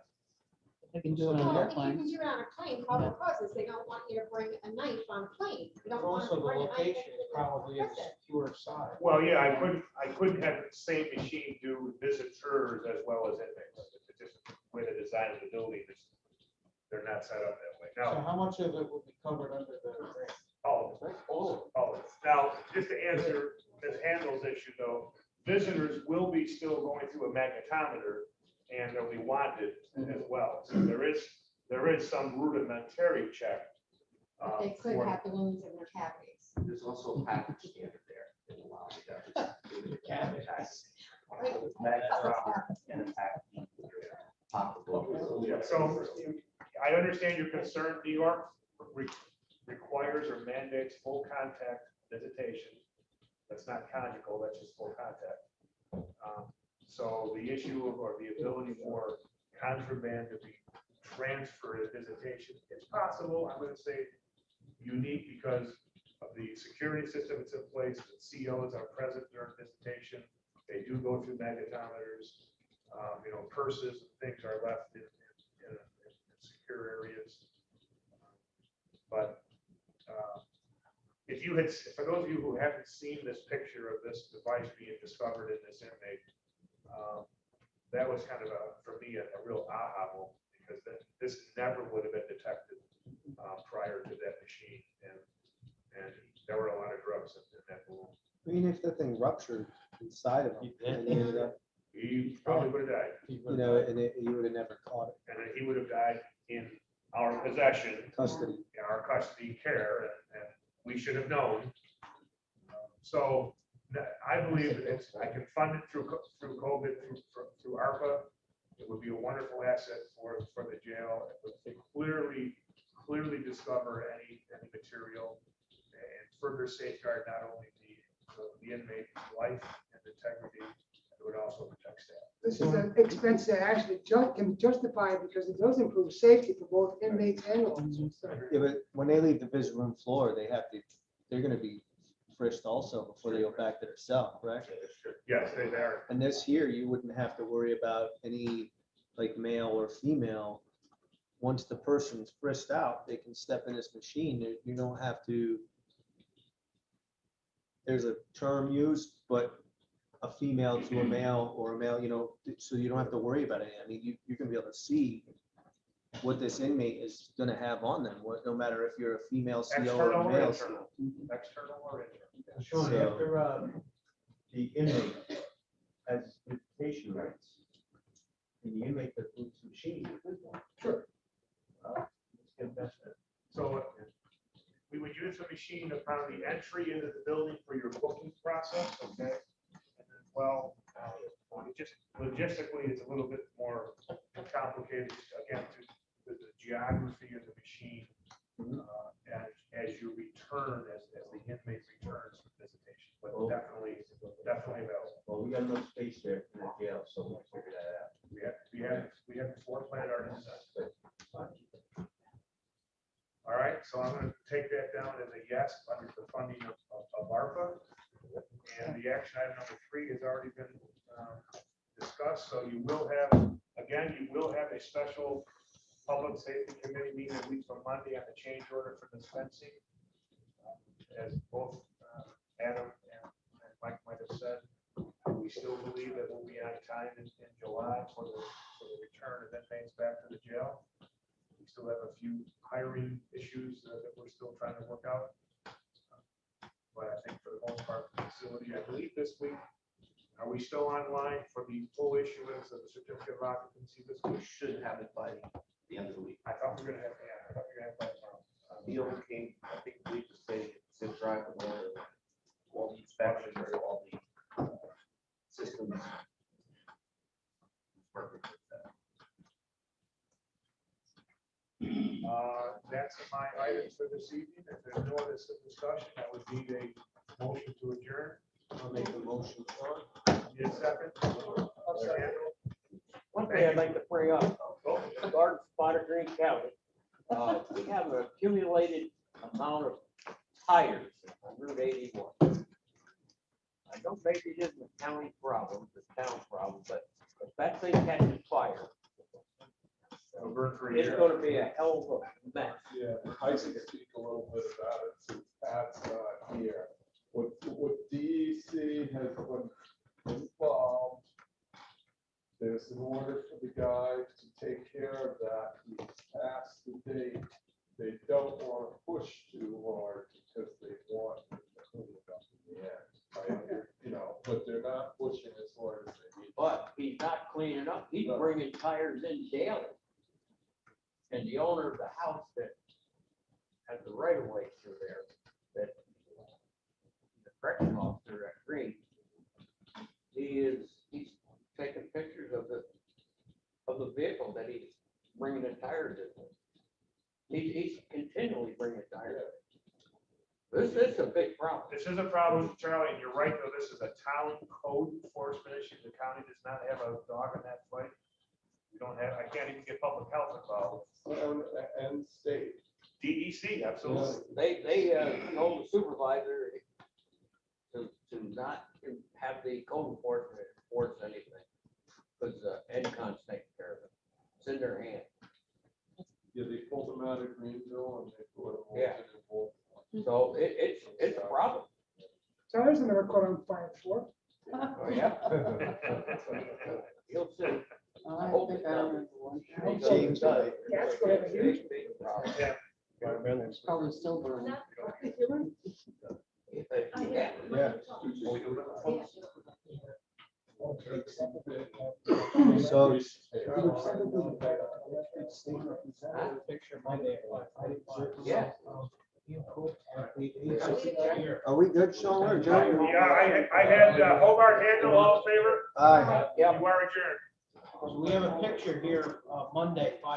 They can do it on Well, if you airplanes. can do it on a plane, probably causes, they don't want you to bring a knife on a plane. You don't want Also, to the bring a knife location into is the probably a prison. secure side. Well, yeah, I couldn't have the same machine do visitors as well as inmates. It's just the way the design of the building is, they're not set up that way. So Now, how much of it will be covered under the grant? all of it. All of it. Now, just to answer Ms. Handel's issue though, visitors will be still going through a magnetometer and they'll be wanted as well. So there is some rudimentary check. But they could for- have balloons in their cavities. There's also a package standard there that allows you that. And a package. Yeah, so I understand your concern. New York requires or mandates full contact visitation. That's not conjugal, that's just full contact. So the issue or the ability for contraband to be transferred at visitation is possible. I wouldn't say unique because of the security system that's in place. The COs are present during visitation. They do go through magnetometers. Purses and things are left in secure areas. But for those of you who haven't seen this picture of this device being discovered in this inmate, that was kind of for me, a real aha moment because this never would have been detected prior to that machine, and there were a lot of drugs in that balloon. Even if the thing ruptured inside of him, and he ended up, He probably would have died. and you would have never caught it. And then he would have died in our possession, Custody. in our custody care, and we should have known. So I believe that I can fund it through COVID, through ARPA. It would be a wonderful asset for the jail. It would clearly discover any material and further safeguard not only the inmate's life and integrity, it would also protect staff. This is an expense that actually can justify it because it does improve safety for both inmates and officers. Yeah, but when they leave the visitor room floor, they're gonna be frisked also before they go back to their cell, correct? Yes, they are. And this here, you wouldn't have to worry about any, like, male or female. Once the person's frisked out, they can step in this machine. You don't have to, there's a term used, but a female to a male or a male, so you don't have to worry about it. I mean, you're gonna be able to see what this inmate is gonna have on them, no matter if you're a female CO or External a or male. internal? External or internal? Sean, So- after, the inmate has visitation rights, and the inmate that moves the machine, Sure. let's get that. So we would use the machine upon the entry into the building for your booking process, okay? And then, well, just logistically, it's a little bit more complicated, again, to the geography of the machine as you return, as the inmate returns from visitation, but definitely available. Well, we got enough space there in the jail, so we'll figure that out. We have floor plan already set. All right, so I'm gonna take that down as a yes under the funding of ARPA. And the action item number 3 has already been discussed, so you will have a special public safety committee meeting a week from Monday on the change order for dispensing. As both Adam and Mike might have said, we still believe that we'll be on time in July for the return of inmates back to the jail. We still have a few hiring issues that we're still trying to work out. But I think for the most part, the facility, I believe this week, are we still online for the full issuance of the certificate of occupancy this week? We should have it by the end of the week. I thought we were gonna have, I thought we were gonna have by tomorrow. Neil came, I think, we just say, sit drive with all the inspections, all the systems. Perfect. That's my items for this evening. If there's no other discussion, I would need a motion to adjourn. I'll make a motion, Sean. Need a second? One thing I'd like to bring up, Garden Spot of Greene County, we have an accumulated amount of tires on Route 81. I don't think it is a county problem, it's a town problem, but if that thing catches fire, It'll burn for a it's year. gonna be a hell of a mess. Yeah, I can speak a little bit about it since Pat's not here. What DEC has been involved, there's an order for the guy to take care of that. He's past the date. They don't want to push too hard because they want to clean it up in the end. But they're not pushing as hard as they need. But he's not cleaning up, he's bringing tires in daily. And the owner of the house that has the right of way through there, that the correction officer at Greene, he's taking pictures of the vehicle that he's bringing the tires in. He's continually bringing tires in. This is a big problem. This is a problem, Charlie, and you're right, though, this is a town code enforcement issue. The county does not have a dog in that fight. We don't have, I can't even get public health involved. And state. DEC, absolutely. They told the supervisor to not have the code enforcement enforce anything, because EdCon's taking care of it. It's in their hand. Yeah, they pulled them out of Greenville and they brought them. Yeah. So it's a problem. Tires are never caught on fire before. Oh, yeah. You'll see. I hope it doesn't. James, does. That's gonna have a huge. Big problem. Yeah. Probably still burning. Yeah. Yeah. So, Yeah. are we good, Sean, or Joe? Yeah, I had Hobart Handel, all in favor? Aye. You are adjourned. We have a picture here, Monday, 5